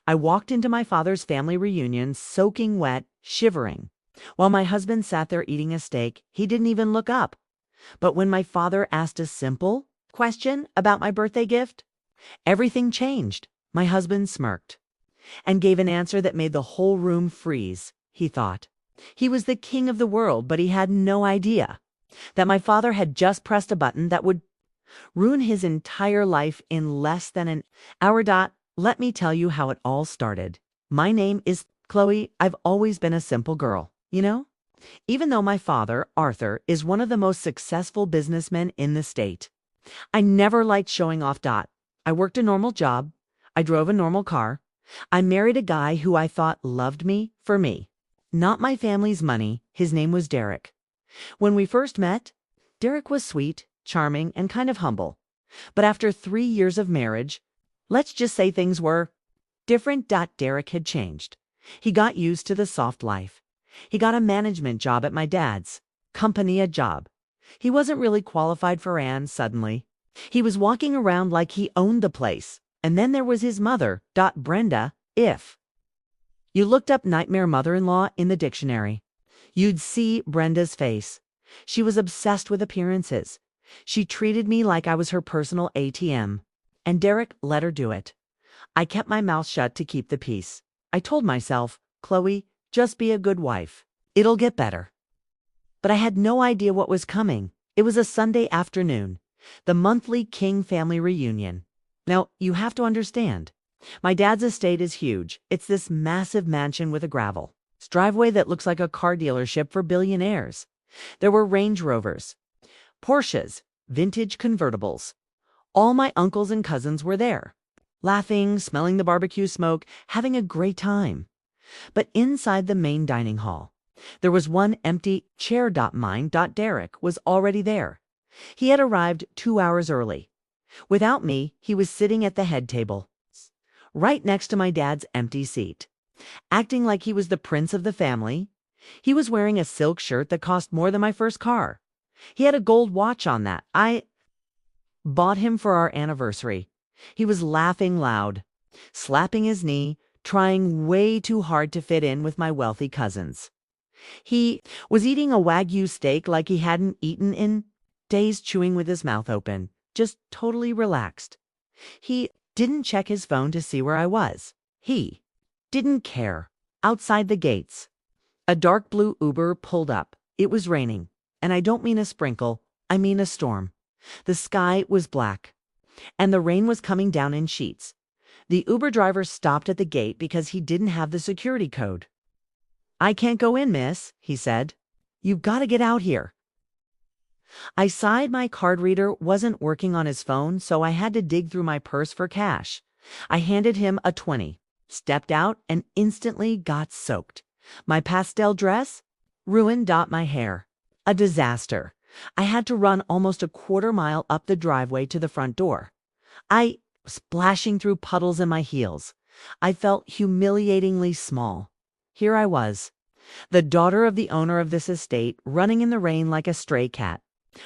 I walked into my father's family reunion soaking wet, shivering. While my husband sat there eating a steak, he didn't even look up. But when my father asked a simple question about my birthday gift, everything changed. My husband smirked and gave an answer that made the whole room freeze. He thought he was the king of the world, but he had no idea that my father had just pressed a button that would ruin his entire life in less than an hour. Let me tell you how it all started. My name is Chloe. I've always been a simple girl, even though my father, Arthur, is one of the most successful businessmen in the state. I never liked showing off. I worked a normal job. I drove a normal car. I married a guy who I thought loved me for me, not my family's money. His name was Derek. When we first met, Derek was sweet, charming, and kind of humble. But after 3 years of marriage, let's just say things were different. Derek had changed. He got used to the soft life. He got a management job at my dad's company, a job he wasn't really qualified for, and suddenly, he was walking around like he owned the place. And then there was his mother, Brenda. If you looked up nightmare mother-in-law in the dictionary, you'd see Brenda's face. She was obsessed with appearances. She treated me like I was her personal ATM. And Derek let her do it. I kept my mouth shut to keep the peace. I told myself, Chloe, just be a good wife. It'll get better. But I had no idea what was coming. It was a Sunday afternoon, the monthly King family reunion. Now, you have to understand, my dad's estate is huge. It's this massive mansion with a gravel driveway that looks like a car dealership for billionaires. There were Range Rovers, Porsches, vintage convertibles. All my uncles and cousins were there, laughing, smelling the barbecue smoke, having a great time. But inside the main dining hall, there was one empty chair. Mine. Derek was already there. He had arrived 2 hours early. Without me, he was sitting at the head table, right next to my dad's empty seat, acting like he was the prince of the family. He was wearing a silk shirt that cost more than my first car. He had a gold watch on that I bought him for our anniversary. He was laughing loud, slapping his knee, trying way too hard to fit in with my wealthy cousins. He was eating a Wagyu steak like he hadn't eaten in days, chewing with his mouth open, just totally relaxed. He didn't check his phone to see where I was. He didn't care. Outside the gates, a dark blue Uber pulled up. It was raining, and I don't mean a sprinkle, I mean a storm. The sky was black, and the rain was coming down in sheets. The Uber driver stopped at the gate because he didn't have the security code. "I can't go in, miss," he said. "You've got to get out here." I sighed. My card reader wasn't working on his phone, so I had to dig through my purse for cash. I handed him a 20, stepped out, and instantly got soaked. My pastel dress ruined. My hair a disaster. I had to run almost a quarter-mile up the driveway to the front door. I splashing through puddles in my heels. I felt humiliatingly small. Here I was, the daughter of the owner of this estate, running in the rain like a stray cat,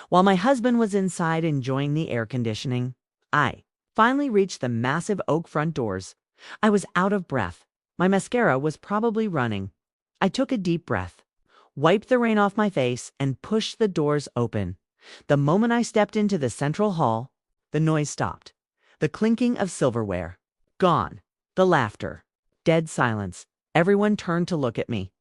while my husband was inside enjoying the air conditioning. I finally reached the massive oak front doors. I was out of breath. My mascara was probably running. I took a deep breath, wiped the rain off my face, and pushed the doors open. The moment I stepped into the central hall, the noise stopped. The clinking of silverware gone. The laughter dead. Silence. Everyone turned to look at me.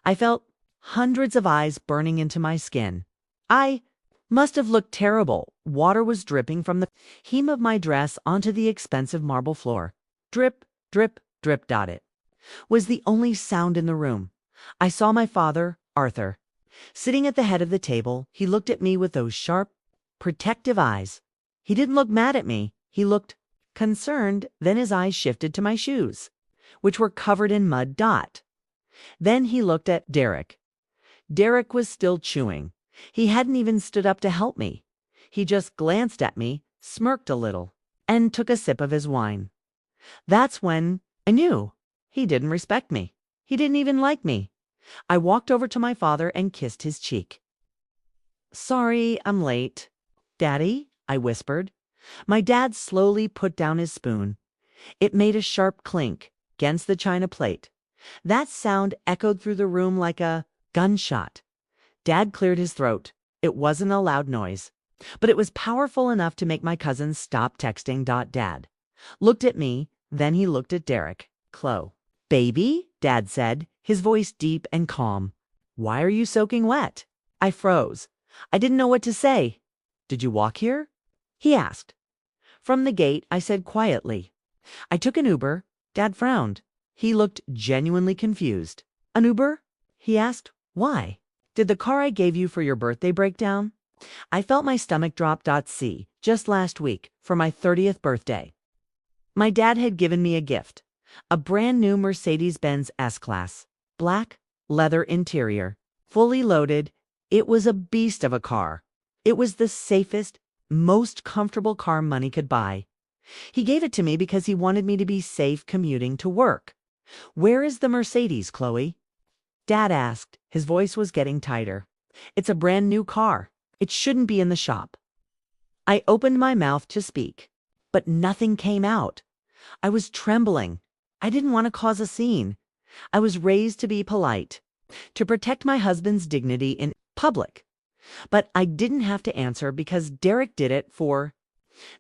I felt hundreds of eyes burning into my skin. I must have looked terrible. Water was dripping from the hem of my dress onto the expensive marble floor. Drip, drip, drip. It was the only sound in the room. I saw my father, Arthur, sitting at the head of the table. He looked at me with those sharp, protective eyes. He didn't look mad at me. He looked concerned. Then his eyes shifted to my shoes, which were covered in mud. Then he looked at Derek. Derek was still chewing. He hadn't even stood up to help me. He just glanced at me, smirked a little, and took a sip of his wine. That's when I knew he didn't respect me. He didn't even like me. I walked over to my father and kissed his cheek. "Sorry, I'm late." "Daddy?" I whispered. My dad slowly put down his spoon. It made a sharp clink. against the china plate. That sound echoed through the room like a gunshot. Dad cleared his throat. It wasn't a loud noise, but it was powerful enough to make my cousin stop texting. Dad looked at me, then he looked at Derek. "Chloe." "Baby?" Dad said, his voice deep and calm. "Why are you soaking wet?" I froze. I didn't know what to say. "Did you walk here?" he asked. From the gate, I said quietly, "I took an Uber." Dad frowned. He looked genuinely confused. "An Uber?" he asked. "Why? Did the car I gave you for your birthday break down?" I felt my stomach drop. See, just last week, for my 30th birthday, my dad had given me a gift, a brand new Mercedes-Benz S-Class, black, leather interior, fully loaded. It was a beast of a car. It was the safest, most comfortable car money could buy. He gave it to me because he wanted me to be safe commuting to work. "Where is the Mercedes, Chloe?" Dad asked. His voice was getting tighter. "It's a brand new car. It shouldn't be in the shop." I opened my mouth to speak, but nothing came out. I was trembling. I didn't want to cause a scene. I was raised to be polite, to protect my husband's dignity in public. But I didn't have to answer because Derek did it for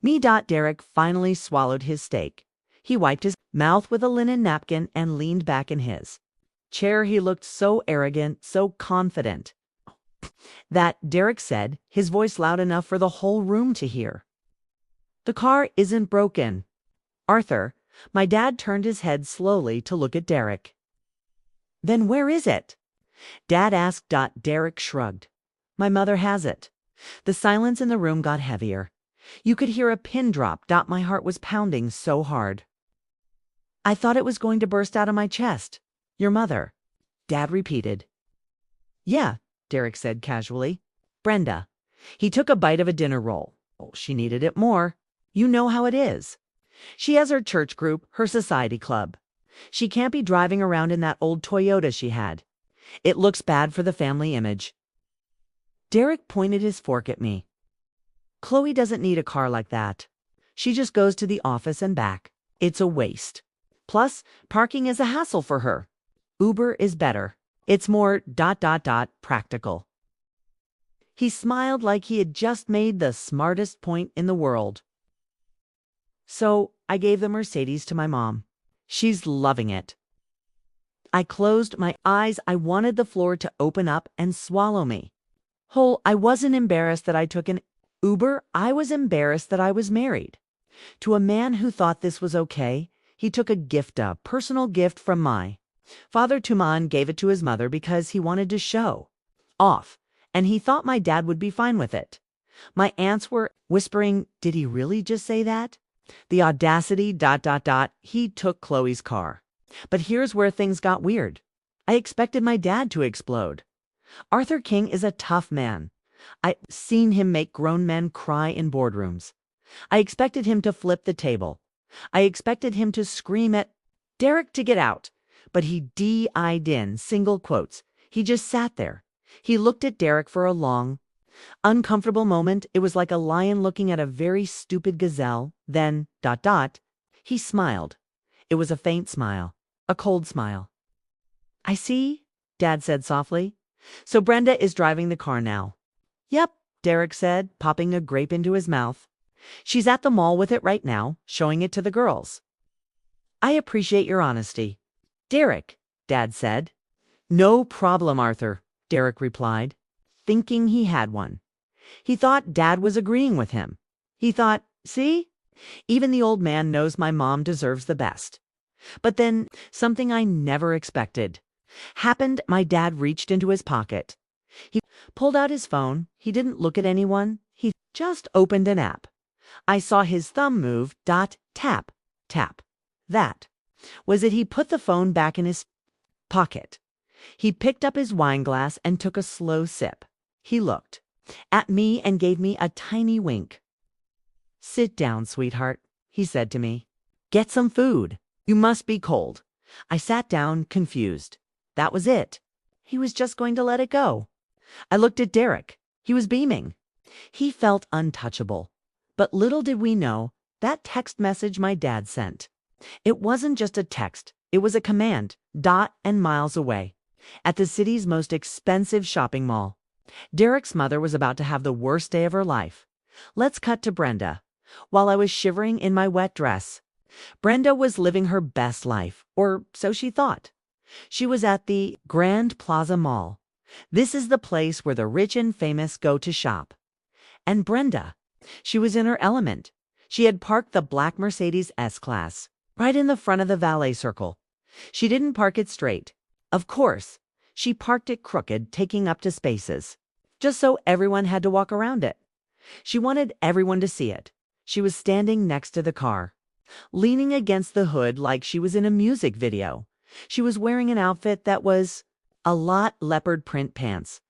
me. Derek finally swallowed his steak. He wiped his mouth with a linen napkin and leaned back in his chair. He looked so arrogant, so confident, that Derek said, his voice loud enough for the whole room to hear, "The car isn't broken." "Arthur," my dad turned his head slowly to look at Derek. "Then where is it?" Dad asked. Derek shrugged. "My mother has it." The silence in the room got heavier. You could hear a pin drop. My heart was pounding so hard. I thought it was going to burst out of my chest. "Your mother," Dad repeated. "Yeah," Derek said casually. "Brenda." He took a bite of a dinner roll. "Oh, she needed it more. You know how it is. She has her church group, her society club. She can't be driving around in that old Toyota she had. It looks bad for the family image." Derek pointed his fork at me. "Chloe doesn't need a car like that. She just goes to the office and back. It's a waste. Plus, parking is a hassle for her. Uber is better. It's more ... practical." He smiled like he had just made the smartest point in the world. "So I gave the Mercedes to my mom. She's loving it." I closed my eyes. I wanted the floor to open up and swallow me whole. I wasn't embarrassed that I took an Uber. I was embarrassed that I was married to a man who thought this was okay. He took a gift, a personal gift from my father to mine, gave it to his mother because he wanted to show off, and he thought my dad would be fine with it. My aunts were whispering, "Did he really just say that?" The audacity, ... He took Chloe's car. But here's where things got weird. I expected my dad to explode. Arthur King is a tough man. I've seen him make grown men cry in boardrooms. I expected him to flip the table. I expected him to scream at Derek to get out. But he DI'd in single quotes. He just sat there. He looked at Derek for a long, uncomfortable moment. It was like a lion looking at a very stupid gazelle. Then, ... he smiled. It was a faint smile, a cold smile. "I see," Dad said softly. "So Brenda is driving the car now." "Yep," Derek said, popping a grape into his mouth. "She's at the mall with it right now, showing it to the girls." "I appreciate your honesty, Derek," Dad said. "No problem, Arthur," Derek replied, thinking he had one. He thought Dad was agreeing with him. He thought, "See? Even the old man knows my mom deserves the best." But then, something I never expected happened. My dad reached into his pocket. He pulled out his phone. He didn't look at anyone. He just opened an app. I saw his thumb move. Tap, tap. That was it. He put the phone back in his pocket. He picked up his wine glass and took a slow sip. He looked at me and gave me a tiny wink. "Sit down, sweetheart," he said to me. "Get some food. You must be cold." I sat down, confused. That was it. He was just going to let it go. I looked at Derek. He was beaming. He felt untouchable. But little did we know that text message my dad sent It wasn't just a text, it was a command, dot and miles away, at the city's most expensive shopping mall. Derek's mother was about to have the worst day of her life. Let's cut to Brenda. While I was shivering in my wet dress, Brenda was living her best life, or so she thought. She was at the Grand Plaza Mall. This is the place where the rich and famous go to shop. And Brenda, she was in her element. She had parked the black Mercedes S-Class right in the front of the valet circle. She didn't park it straight. Of course, she parked it crooked, taking up to spaces, just so everyone had to walk around it. She wanted everyone to see it. She was standing next to the car, leaning against the hood like she was in a music video. She was wearing an outfit that was a lot leopard print pants,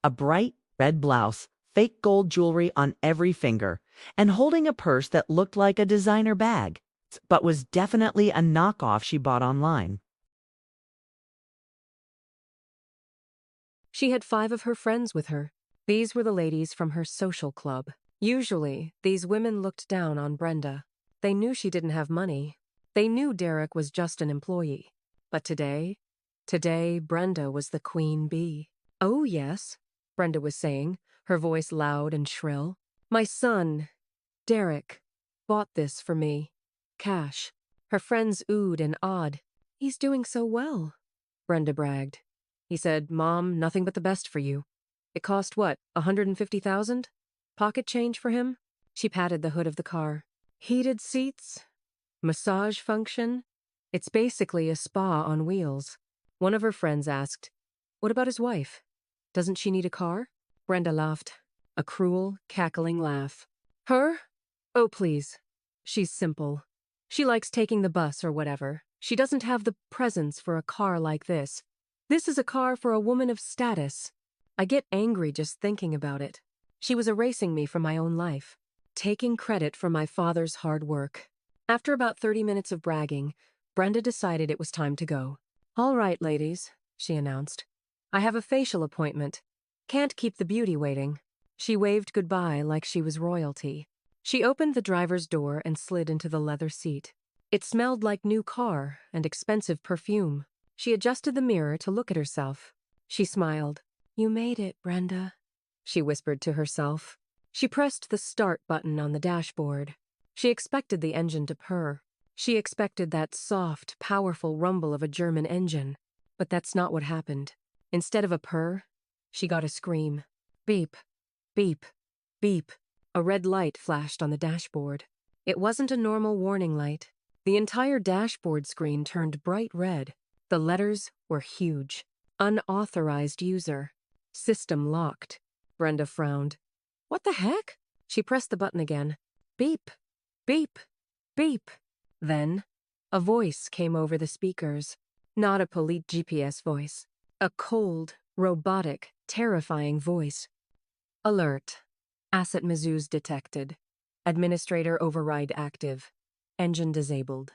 a bright red blouse, fake gold jewelry on every finger, and holding a purse that looked like a designer bag, but was definitely a knockoff she bought online. She had 5 of her friends with her. These were the ladies from her social club. Usually, these women looked down on Brenda. They knew she didn't have money. They knew Derek was just an employee. But today, Brenda was the queen bee. "Oh, yes," Brenda was saying, her voice loud and shrill. "My son, Derek, bought this for me. Cash." Her friends oohed and awed. "He's doing so well," Brenda bragged. He said, "Mom, nothing but the best for you. It cost what, $150,000? Pocket change for him?" She patted the hood of the car. "Heated seats, massage function. It's basically a spa on wheels." One of her friends asked, "What about his wife? Doesn't she need a car?" Brenda laughed, a cruel, cackling laugh. "Her? Oh, please. She's simple. She likes taking the bus or whatever. She doesn't have the presence for a car like this. This is a car for a woman of status. I get angry just thinking about it. She was erasing me from my own life, taking credit for my father's hard work." After about 30 minutes of bragging, Brenda decided it was time to go. "All right, ladies," she announced. "I have a facial appointment. Can't keep the beauty waiting." She waved goodbye like she was royalty. She opened the driver's door and slid into the leather seat. It smelled like new car and expensive perfume. She adjusted the mirror to look at herself. She smiled. "You made it, Brenda," she whispered to herself. She pressed the start button on the dashboard. She expected the engine to purr. She expected that soft, powerful rumble of a German engine. But that's not what happened. Instead of a purr, she got a scream. Beep, beep, beep. A red light flashed on the dashboard. It wasn't a normal warning light. The entire dashboard screen turned bright red. The letters were huge. Unauthorized user. System locked. Brenda frowned. "What the heck?" She pressed the button again. Beep, beep, beep. Then, a voice came over the speakers. Not a polite GPS voice. A cold, robotic, terrifying voice. "Alert. Asset misuse detected. Administrator override active. Engine disabled."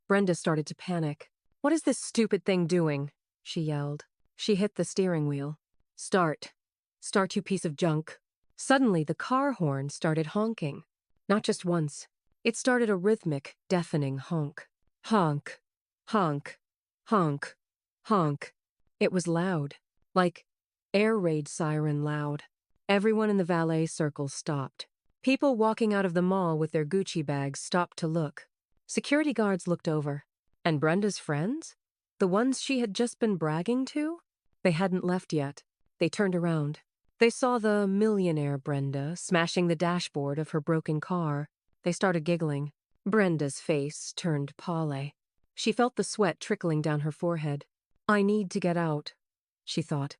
Brenda started to panic. "What is this stupid thing doing?" she yelled. She hit the steering wheel. "Start. Start, you piece of junk." Suddenly, the car horn started honking. Not just once. It started a rhythmic, deafening honk. Honk. Honk. Honk. Honk. It was loud. Like air raid siren loud. Everyone in the valet circle stopped. People walking out of the mall with their Gucci bags stopped to look. Security guards looked over. And Brenda's friends? The ones she had just been bragging to? They hadn't left yet. They turned around. They saw the millionaire Brenda smashing the dashboard of her broken car. They started giggling. Brenda's face turned pale. She felt the sweat trickling down her forehead. "I need to get out," she thought.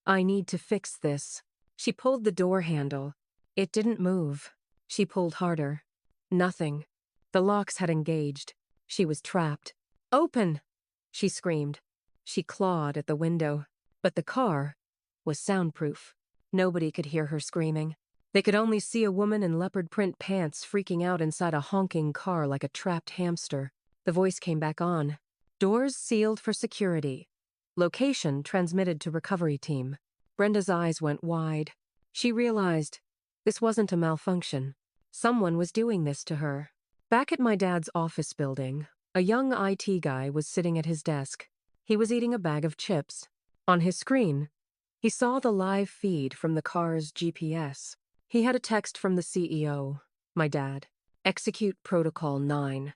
"I need to fix this." She pulled the door handle. It didn't move. She pulled harder. Nothing. The locks had engaged. She was trapped. "Open!" she screamed. She clawed at the window. But the car was soundproof. Nobody could hear her screaming. They could only see a woman in leopard print pants freaking out inside a honking car like a trapped hamster. The voice came back on. "Doors sealed for security. Location transmitted to recovery team." Brenda's eyes went wide. She realized this wasn't a malfunction. Someone was doing this to her. Back at my dad's office building, A young IT guy was sitting at his desk. He was eating a bag of chips. On his screen, he saw the live feed from the car's GPS. He had a text from the CEO, my dad. Execute Protocol 9.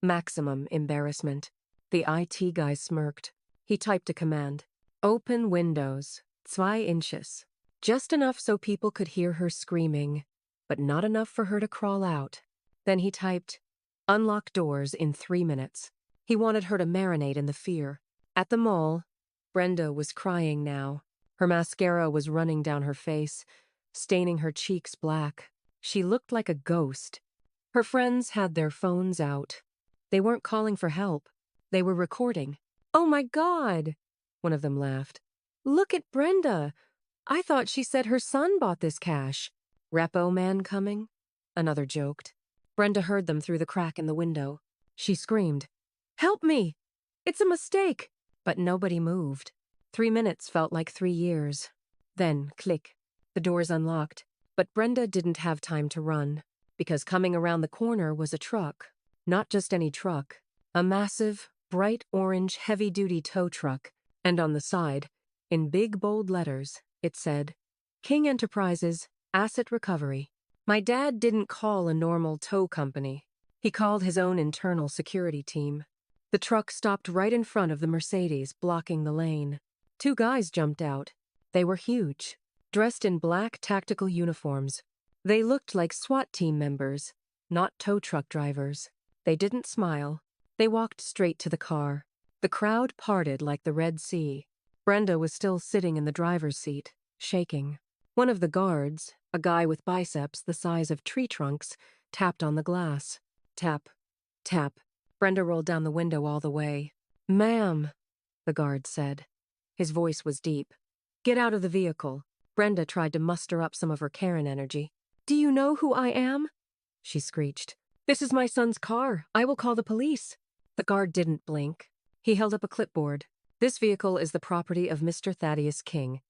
Maximum embarrassment. The IT guy smirked. He typed a command. Open windows. 2 inches. Just enough so people could hear her screaming, but not enough for her to crawl out. Then he typed, unlock doors in 3 minutes. He wanted her to marinate in the fear. At the mall, Brenda was crying now. Her mascara was running down her face, staining her cheeks black. She looked like a ghost. Her friends had their phones out. They weren't calling for help. They were recording. Oh my God! One of them laughed. Look at Brenda! I thought she said her son bought this cash. Repo man coming? Another joked. Brenda heard them through the crack in the window. She screamed, help me! It's a mistake! But nobody moved. 3 minutes felt like 3 years. Then, click. The doors unlocked. But Brenda didn't have time to run, because coming around the corner was a truck. Not just any truck. A massive, bright orange heavy-duty tow truck. And on the side, in big bold letters, it said, King Enterprises, Asset Recovery. My dad didn't call a normal tow company. He called his own internal security team. The truck stopped right in front of the Mercedes, blocking the lane. 2 guys jumped out. They were huge, dressed in black tactical uniforms. They looked like SWAT team members, not tow truck drivers. They didn't smile. They walked straight to the car. The crowd parted like the Red Sea. Brenda was still sitting in the driver's seat, shaking. One of the guards, a guy with biceps the size of tree trunks, tapped on the glass. Tap, tap. Brenda rolled down the window all the way. Ma'am, the guard said. His voice was deep. Get out of the vehicle. Brenda tried to muster up some of her Karen energy. Do you know who I am? She screeched. This is my son's car. I will call the police. The guard didn't blink. He held up a clipboard. This vehicle is the property of Mr. Thaddeus King.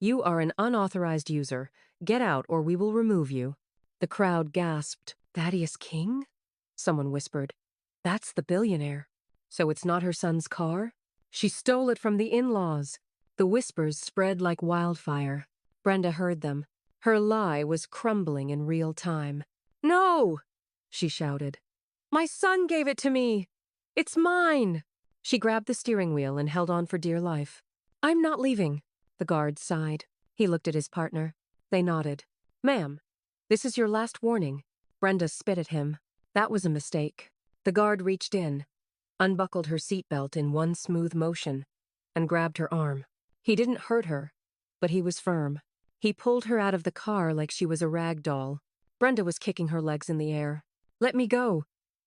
You are an unauthorized user. Get out or we will remove you. The crowd gasped. Thaddeus King? Someone whispered. That's the billionaire. So it's not her son's car? She stole it from the in-laws. The whispers spread like wildfire. Brenda heard them. Her lie was crumbling in real time. No! She shouted. My son gave it to me! It's mine! She grabbed the steering wheel and held on for dear life. I'm not leaving. The guard sighed. He looked at his partner. They nodded. Ma'am, this is your last warning. Brenda spit at him. That was a mistake. The guard reached in, unbuckled her seatbelt in one smooth motion, and grabbed her arm. He didn't hurt her, but he was firm. He pulled her out of the car like she was a rag doll. Brenda was kicking her legs in the air. Let me go.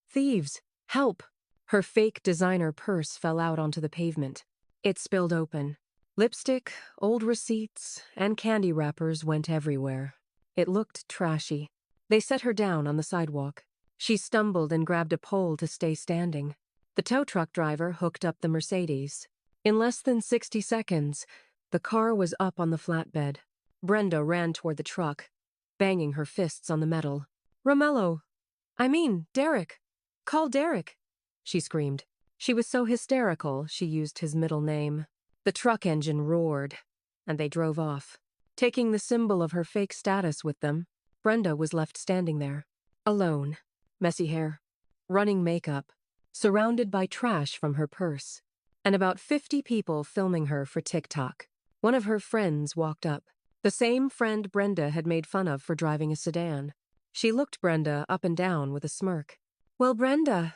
Thieves, help. Her fake designer purse fell out onto the pavement. It spilled open. Lipstick, old receipts, and candy wrappers went everywhere. It looked trashy. They set her down on the sidewalk. She stumbled and grabbed a pole to stay standing. The tow truck driver hooked up the Mercedes. In less than 60 seconds, the car was up on the flatbed. Brenda ran toward the truck, banging her fists on the metal. Derek. Call Derek, she screamed. She was so hysterical, she used his middle name. The truck engine roared, and they drove off. Taking the symbol of her fake status with them, Brenda was left standing there, alone, messy hair, running makeup, surrounded by trash from her purse, and about 50 people filming her for TikTok. One of her friends walked up, the same friend Brenda had made fun of for driving a sedan. She looked Brenda up and down with a smirk. Well, Brenda,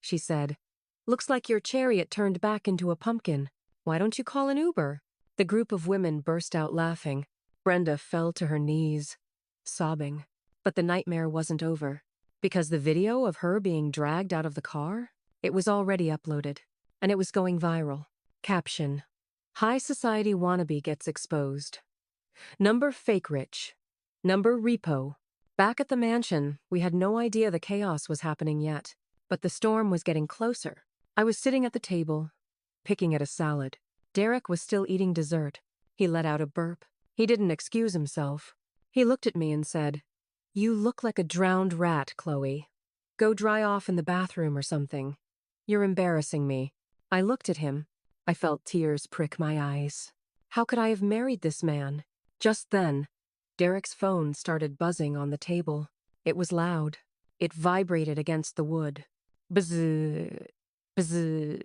she said, looks like your chariot turned back into a pumpkin. Why don't you call an Uber? The group of women burst out laughing. Brenda fell to her knees, sobbing. But the nightmare wasn't over, because the video of her being dragged out of the car, it was already uploaded, and it was going viral. Caption: High society wannabe gets exposed. Number fake rich. Number repo. Back at the mansion, we had no idea the chaos was happening yet, but the storm was getting closer. I was sitting at the table, picking at a salad. Derek was still eating dessert. He let out a burp. He didn't excuse himself. He looked at me and said, You look like a drowned rat, Chloe. Go dry off in the bathroom or something. You're embarrassing me. I looked at him. I felt tears prick my eyes. How could I have married this man? Just then, Derek's phone started buzzing on the table. It was loud. It vibrated against the wood. Bzz, bzz.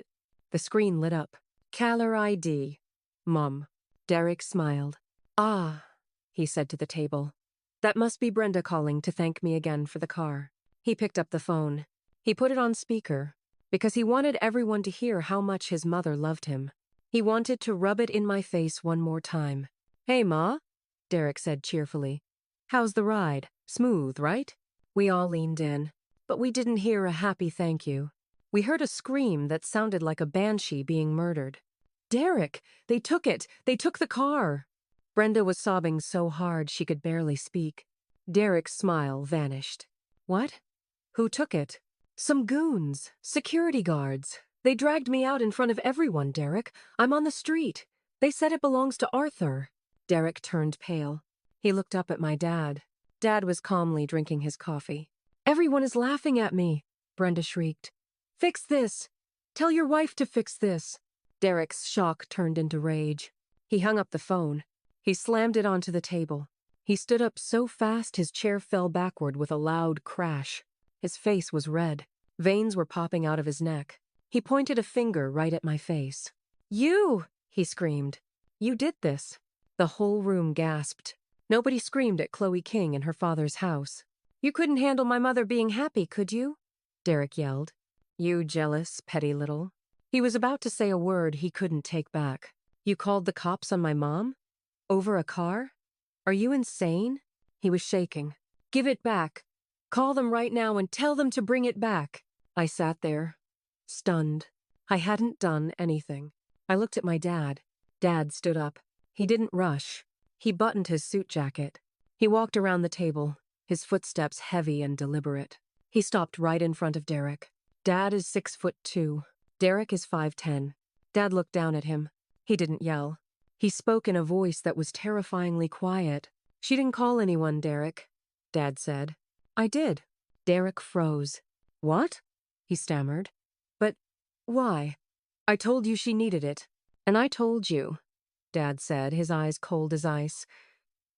The screen lit up. Caller ID. Mum. Derek smiled. Ah, he said to the table. That must be Brenda calling to thank me again for the car. He picked up the phone. He put it on speaker because he wanted everyone to hear how much his mother loved him. He wanted to rub it in my face one more time. Hey, Ma, Derek said cheerfully. How's the ride? Smooth, right? We all leaned in, but we didn't hear a happy thank you. We heard a scream that sounded like a banshee being murdered. Derek, they took it! They took the car! Brenda was sobbing so hard she could barely speak. Derek's smile vanished. What? Who took it? Some goons. Security guards. They dragged me out in front of everyone, Derek. I'm on the street. They said it belongs to Arthur. Derek turned pale. He looked up at my dad. Dad was calmly drinking his coffee. Everyone is laughing at me, Brenda shrieked. Fix this. Tell your wife to fix this. Derek's shock turned into rage. He hung up the phone. He slammed it onto the table. He stood up so fast his chair fell backward with a loud crash. His face was red. Veins were popping out of his neck. He pointed a finger right at my face. You! He screamed. You did this. The whole room gasped. Nobody screamed at Chloe King in her father's house. You couldn't handle my mother being happy, could you? Derek yelled. You jealous, petty little. He was about to say a word he couldn't take back. You called the cops on my mom? Over a car? Are you insane? He was shaking. Give it back. Call them right now and tell them to bring it back. I sat there, stunned. I hadn't done anything. I looked at my dad. Dad stood up. He didn't rush. He buttoned his suit jacket. He walked around the table, his footsteps heavy and deliberate. He stopped right in front of Derek. Dad is 6'2". Derek is 5'10". Dad looked down at him. He didn't yell. He spoke in a voice that was terrifyingly quiet. She didn't call anyone, Derek, Dad said. I did. Derek froze. What? He stammered. But why? I told you she needed it. And I told you, Dad said, his eyes cold as ice,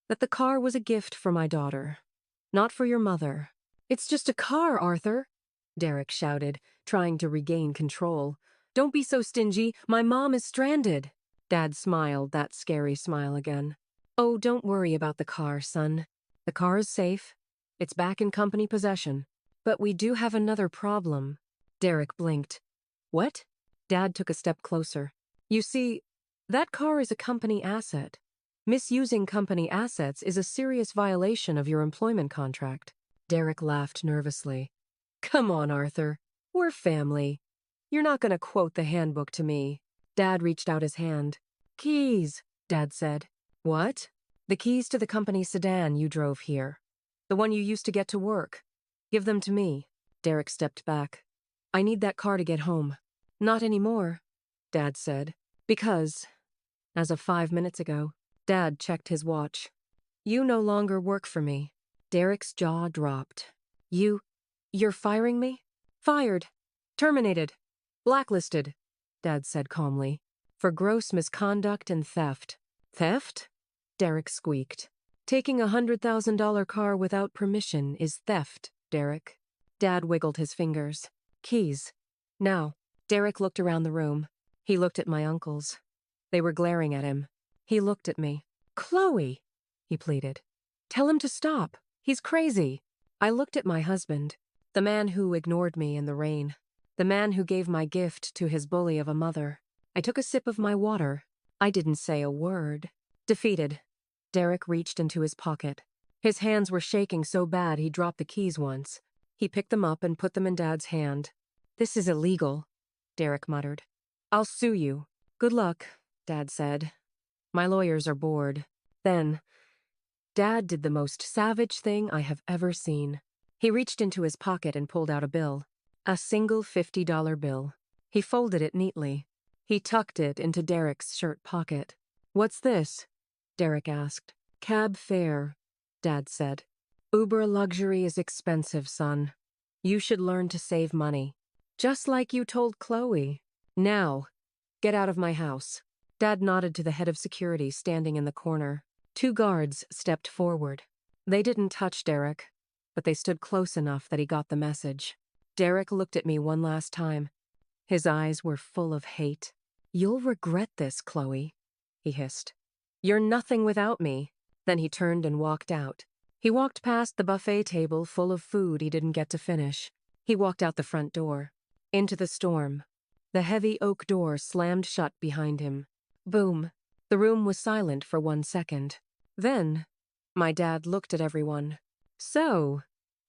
that the car was a gift for my daughter, not for your mother. It's just a car, Arthur, Derek shouted, trying to regain control. Don't be so stingy. My mom is stranded. Dad smiled that scary smile again. Oh, don't worry about the car, son. The car is safe. It's back in company possession. But we do have another problem. Derek blinked. What? Dad took a step closer. You see, that car is a company asset. Misusing company assets is a serious violation of your employment contract. Derek laughed nervously. Come on, Arthur. We're family. You're not going to quote the handbook to me. Dad reached out his hand. Keys, Dad said. What? The keys to the company sedan you drove here. The one you used to get to work. Give them to me. Derek stepped back. I need that car to get home. Not anymore, Dad said. Because, as of 5 minutes ago, Dad checked his watch. You no longer work for me. Derek's jaw dropped. You're firing me? Fired. Terminated. Blacklisted, Dad said calmly. For gross misconduct and theft. Theft? Derek squeaked. Taking a $100,000 car without permission is theft, Derek. Dad wiggled his fingers. Keys. Now. Derek looked around the room. He looked at my uncles. They were glaring at him. He looked at me. Chloe, he pleaded. Tell him to stop. He's crazy. I looked at my husband, the man who ignored me in the rain, the man who gave my gift to his bully of a mother. I took a sip of my water. I didn't say a word. Defeated. Derek reached into his pocket. His hands were shaking so bad he dropped the keys once. He picked them up and put them in Dad's hand. This is illegal, Derek muttered. I'll sue you. Good luck, Dad said. My lawyers are bored. Then, Dad did the most savage thing I have ever seen. He reached into his pocket and pulled out a bill. A single $50 bill. He folded it neatly. He tucked it into Derek's shirt pocket. What's this? Derek asked. Cab fare, Dad said. Uber luxury is expensive, son. You should learn to save money. Just like you told Chloe. Now, get out of my house. Dad nodded to the head of security standing in the corner. 2 guards stepped forward. They didn't touch Derek, but they stood close enough that he got the message. Derek looked at me one last time. His eyes were full of hate. "You'll regret this, Chloe," he hissed. "You're nothing without me." Then he turned and walked out. He walked past the buffet table full of food he didn't get to finish. He walked out the front door. Into the storm. The heavy oak door slammed shut behind him. Boom. The room was silent for 1 second. Then, my dad looked at everyone. "So,"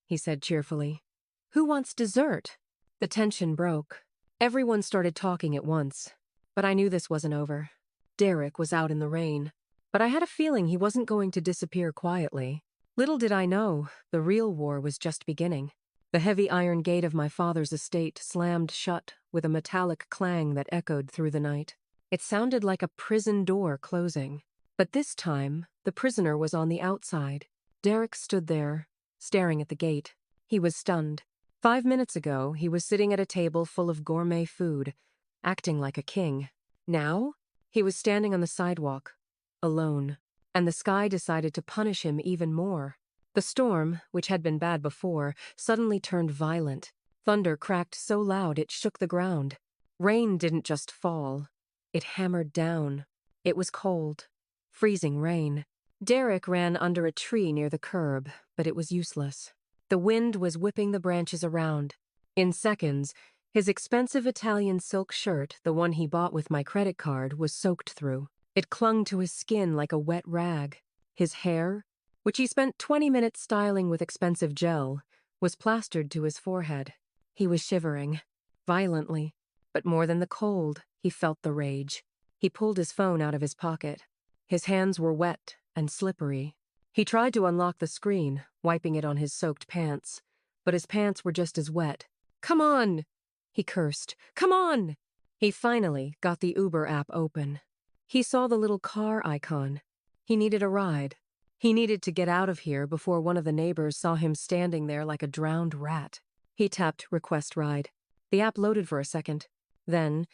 he said cheerfully, "who wants dessert?" The tension broke. Everyone started talking at once. But I knew this wasn't over. Derek was out in the rain. But I had a feeling he wasn't going to disappear quietly. Little did I know, the real war was just beginning. The heavy iron gate of my father's estate slammed shut with a metallic clang that echoed through the night. It sounded like a prison door closing. But this time, the prisoner was on the outside. Derek stood there, staring at the gate. He was stunned. 5 minutes ago, he was sitting at a table full of gourmet food, acting like a king. Now, he was standing on the sidewalk, alone, and the sky decided to punish him even more. The storm, which had been bad before, suddenly turned violent. Thunder cracked so loud it shook the ground. Rain didn't just fall. It hammered down. It was cold. Freezing rain. Derek ran under a tree near the curb, but it was useless. The wind was whipping the branches around. In seconds, his expensive Italian silk shirt, the one he bought with my credit card, was soaked through. It clung to his skin like a wet rag. His hair, which he spent 20 minutes styling with expensive gel, was plastered to his forehead. He was shivering, violently, but more than the cold, he felt the rage. He pulled his phone out of his pocket. His hands were wet and slippery. He tried to unlock the screen, wiping it on his soaked pants, but his pants were just as wet. "Come on!" he cursed. "Come on!" He finally got the Uber app open. He saw the little car icon. He needed a ride. He needed to get out of here before one of the neighbors saw him standing there like a drowned rat. He tapped Request Ride. The app loaded for a second. Then,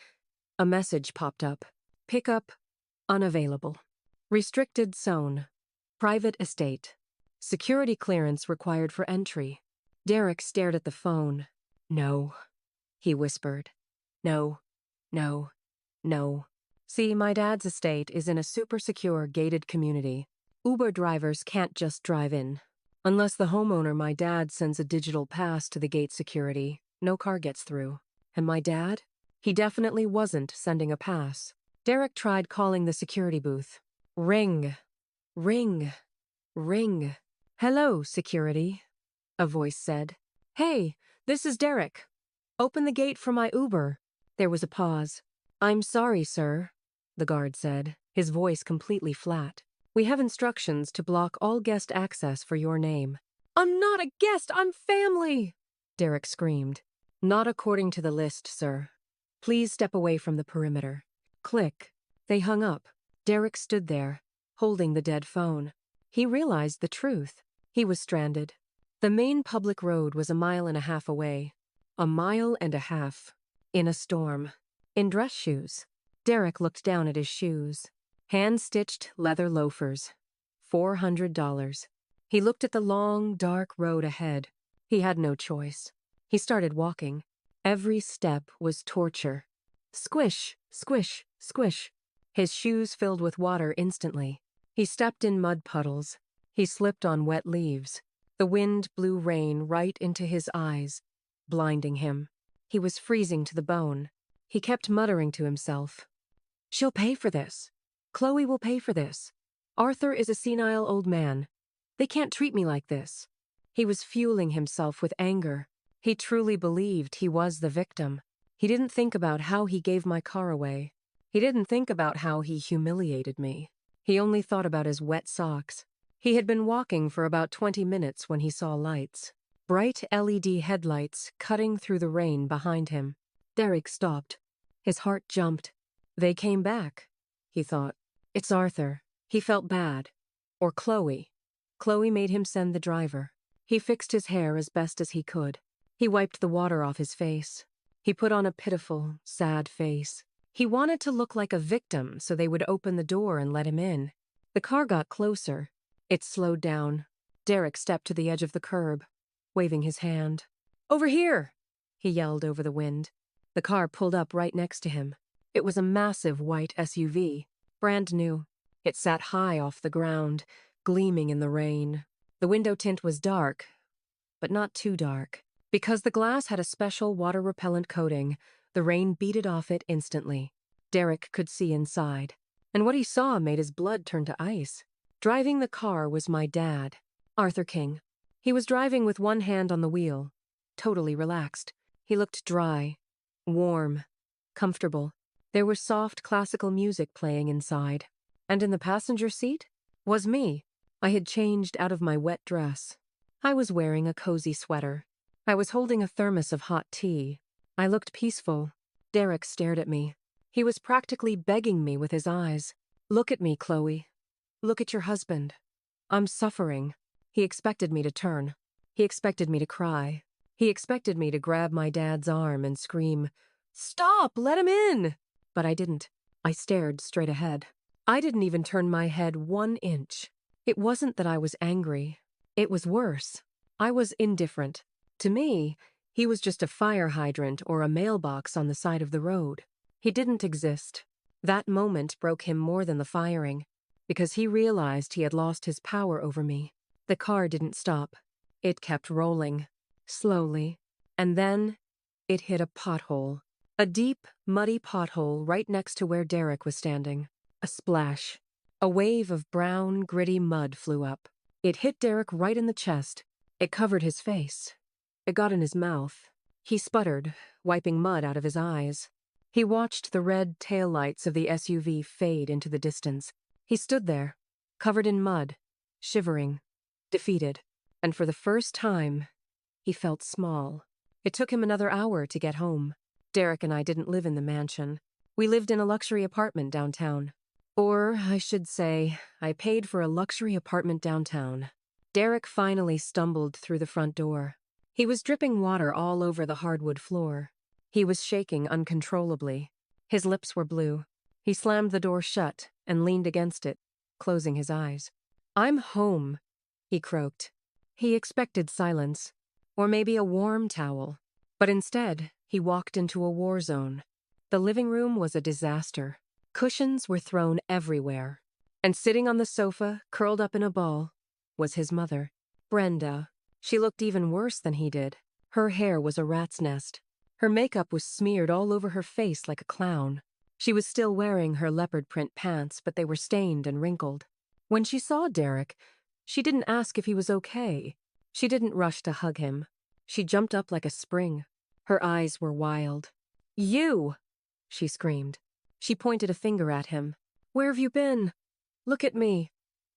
a message popped up. Pickup unavailable. Restricted zone. Private estate. Security clearance required for entry. Derek stared at the phone. "No," he whispered. "No, no, no." See, my dad's estate is in a super secure gated community. Uber drivers can't just drive in. Unless the homeowner, my dad, sends a digital pass to the gate security, no car gets through. And my dad? He definitely wasn't sending a pass. Derek tried calling the security booth. Ring. Ring. Ring. "Hello, security," a voice said. "Hey, this is Derek. Open the gate for my Uber." There was a pause. "I'm sorry, sir," the guard said, his voice completely flat. "We have instructions to block all guest access for your name." "I'm not a guest, I'm family!" Derek screamed. "Not according to the list, sir. Please step away from the perimeter." Click. They hung up. Derek stood there, holding the dead phone. He realized the truth. He was stranded. The main public road was 1.5 miles away. 1.5 miles. In a storm. In dress shoes. Derek looked down at his shoes. Hand-stitched leather loafers. $400. He looked at the long, dark road ahead. He had no choice. He started walking. Every step was torture. Squish, squish, squish. His shoes filled with water instantly. He stepped in mud puddles. He slipped on wet leaves. The wind blew rain right into his eyes, blinding him. He was freezing to the bone. He kept muttering to himself. "She'll pay for this. Chloe will pay for this. Arthur is a senile old man. They can't treat me like this." He was fueling himself with anger. He truly believed he was the victim. He didn't think about how he gave my car away. He didn't think about how he humiliated me. He only thought about his wet socks. He had been walking for about 20 minutes when he saw lights. Bright LED headlights cutting through the rain behind him. Derek stopped. His heart jumped. They came back, he thought. It's Arthur. He felt bad. Or Chloe. Chloe made him send the driver. He fixed his hair as best as he could. He wiped the water off his face. He put on a pitiful, sad face. He wanted to look like a victim so they would open the door and let him in. The car got closer. It slowed down. Derek stepped to the edge of the curb, waving his hand. "Over here!" he yelled over the wind. The car pulled up right next to him. It was a massive white SUV, brand new. It sat high off the ground, gleaming in the rain. The window tint was dark, but not too dark. Because the glass had a special water-repellent coating, the rain beat it off it instantly. Derek could see inside, and what he saw made his blood turn to ice. Driving the car was my dad, Arthur King. He was driving with one hand on the wheel, totally relaxed. He looked dry, warm, comfortable. There was soft classical music playing inside. And in the passenger seat was me. I had changed out of my wet dress. I was wearing a cozy sweater. I was holding a thermos of hot tea. I looked peaceful. Derek stared at me. He was practically begging me with his eyes. "Look at me, Chloe. Look at your husband. I'm suffering." He expected me to turn. He expected me to cry. He expected me to grab my dad's arm and scream, "Stop! Let him in!" But I didn't. I stared straight ahead. I didn't even turn my head 1 inch. It wasn't that I was angry. It was worse. I was indifferent. To me, he was just a fire hydrant or a mailbox on the side of the road. He didn't exist. That moment broke him more than the firing, because he realized he had lost his power over me. The car didn't stop. It kept rolling, slowly, and then it hit a pothole. A deep, muddy pothole right next to where Derek was standing. A splash. A wave of brown, gritty mud flew up. It hit Derek right in the chest. It covered his face. It got in his mouth. He sputtered, wiping mud out of his eyes. He watched the red taillights of the SUV fade into the distance. He stood there, covered in mud, shivering, defeated. And for the first time, he felt small. It took him another hour to get home. Derek and I didn't live in the mansion. We lived in a luxury apartment downtown. Or, I should say, I paid for a luxury apartment downtown. Derek finally stumbled through the front door. He was dripping water all over the hardwood floor. He was shaking uncontrollably. His lips were blue. He slammed the door shut and leaned against it, closing his eyes. "I'm home," he croaked. He expected silence, or maybe a warm towel. But instead, he walked into a war zone. The living room was a disaster. Cushions were thrown everywhere. And sitting on the sofa, curled up in a ball, was his mother, Brenda. She looked even worse than he did. Her hair was a rat's nest. Her makeup was smeared all over her face like a clown. She was still wearing her leopard print pants, but they were stained and wrinkled. When she saw Derek, she didn't ask if he was okay. She didn't rush to hug him. She jumped up like a spring. Her eyes were wild. "You!" she screamed. She pointed a finger at him. "Where have you been? Look at me.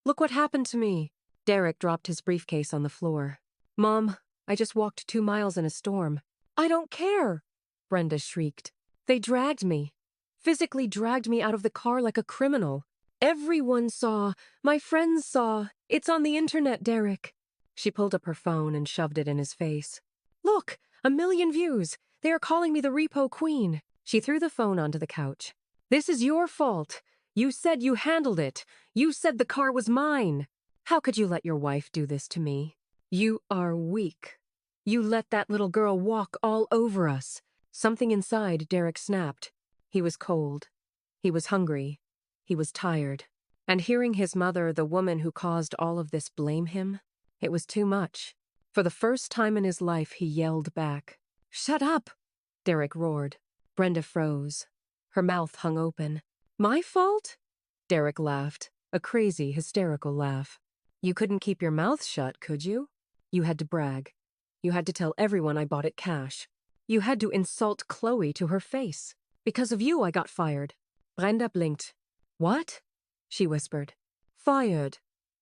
Look what happened to me." Derek dropped his briefcase on the floor. "Mom, I just walked 2 miles in a storm." "I don't care," Brenda shrieked. "They dragged me. Physically dragged me out of the car like a criminal. Everyone saw. My friends saw. It's on the internet, Derek." She pulled up her phone and shoved it in his face. "Look, 1 million views. They are calling me the repo queen." She threw the phone onto the couch. "This is your fault. You said you handled it. You said the car was mine. How could you let your wife do this to me? You are weak. You let that little girl walk all over us." Something inside Derek snapped. He was cold. He was hungry. He was tired. And hearing his mother, the woman who caused all of this, blame him, it was too much. For the first time in his life, he yelled back. "Shut up!" Derek roared. Brenda froze. Her mouth hung open. "My fault?" Derek laughed, a crazy, hysterical laugh. "You couldn't keep your mouth shut, could you? You had to brag. You had to tell everyone I bought it cash. You had to insult Chloe to her face. Because of you, I got fired." Brenda blinked. "What?" she whispered. "Fired,"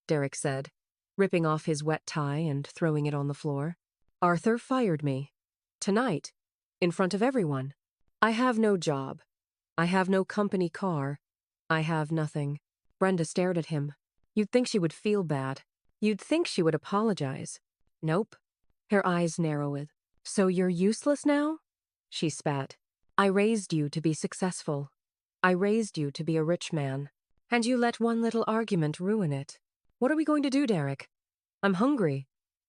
Derek said, ripping off his wet tie and throwing it on the floor. "Arthur fired me. Tonight. In front of everyone. I have no job. I have no company car. I have nothing." Brenda stared at him. You'd think she would feel bad. You'd think she would apologize. Nope. Her eyes narrowed. "So you're useless now?" she spat. I raised you to be successful. I raised you to be a rich man. And you let one little argument ruin it. What are we going to do, Derek? I'm hungry.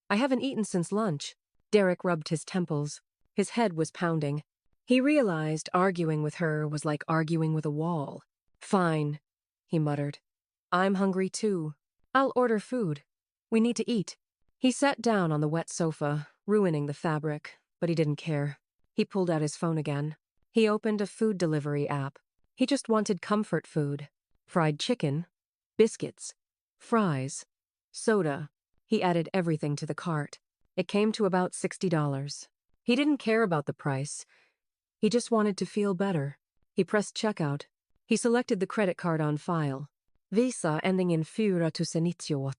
I haven't eaten since lunch. Derek rubbed his temples. His head was pounding. He realized arguing with her was like arguing with a wall. Fine, he muttered. I'm hungry too. I'll order food. We need to eat. He sat down on the wet sofa, ruining the fabric, but he didn't care. He pulled out his phone again. He opened a food delivery app. He just wanted comfort food. Fried chicken, biscuits, fries, soda. He added everything to the cart. It came to about $60. He didn't care about the price. He just wanted to feel better. He pressed checkout. He selected the credit card on file. Visa ending in 428.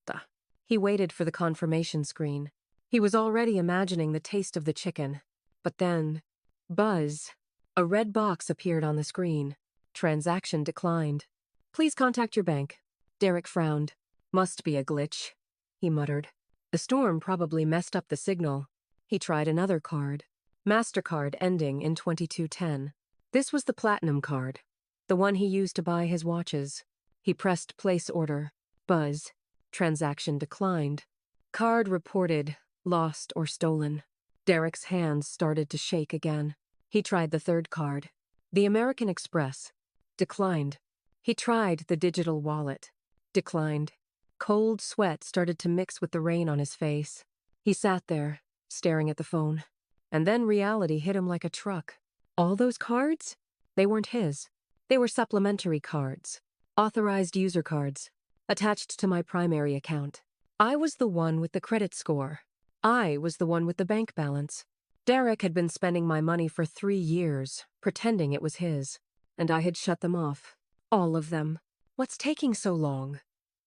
He waited for the confirmation screen. He was already imagining the taste of the chicken. But then, buzz. A red box appeared on the screen. Transaction declined. Please contact your bank. Derek frowned. Must be a glitch, he muttered. The storm probably messed up the signal. He tried another card. MasterCard ending in 2210. This was the platinum card, the one he used to buy his watches. He pressed place order. Buzz. Transaction declined. Card reported lost or stolen. Derek's hands started to shake again. He tried the third card. The American Express. Declined. He tried the digital wallet. Declined. Cold sweat started to mix with the rain on his face. He sat there, staring at the phone. And then reality hit him like a truck. All those cards? They weren't his. They were supplementary cards. Authorized user cards. Attached to my primary account. I was the one with the credit score. I was the one with the bank balance. Derek had been spending my money for 3 years, pretending it was his. And I had shut them off. All of them. What's taking so long?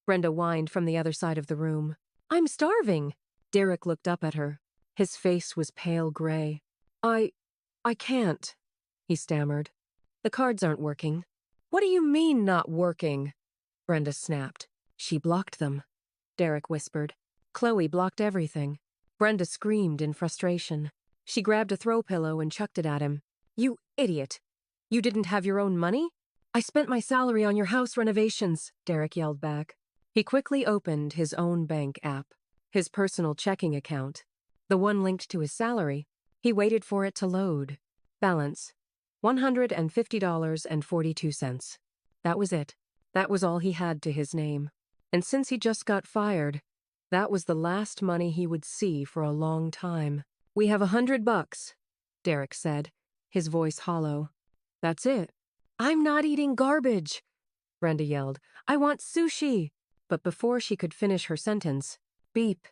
Brenda whined from the other side of the room. I'm starving. Derek looked up at her. His face was pale gray. I can't, he stammered. The cards aren't working. What do you mean not working? Brenda snapped. She blocked them. Derek whispered. Chloe blocked everything. Brenda screamed in frustration. She grabbed a throw pillow and chucked it at him. You idiot. You didn't have your own money? I spent my salary on your house renovations, Derek yelled back. He quickly opened his own bank app, his personal checking account, the one linked to his salary. He waited for it to load. Balance, $150.42. That was it. That was all he had to his name. And since he just got fired, that was the last money he would see for a long time. We have $100, Derek said, his voice hollow. That's it. I'm not eating garbage, Brenda yelled. I want sushi. But before she could finish her sentence, beep,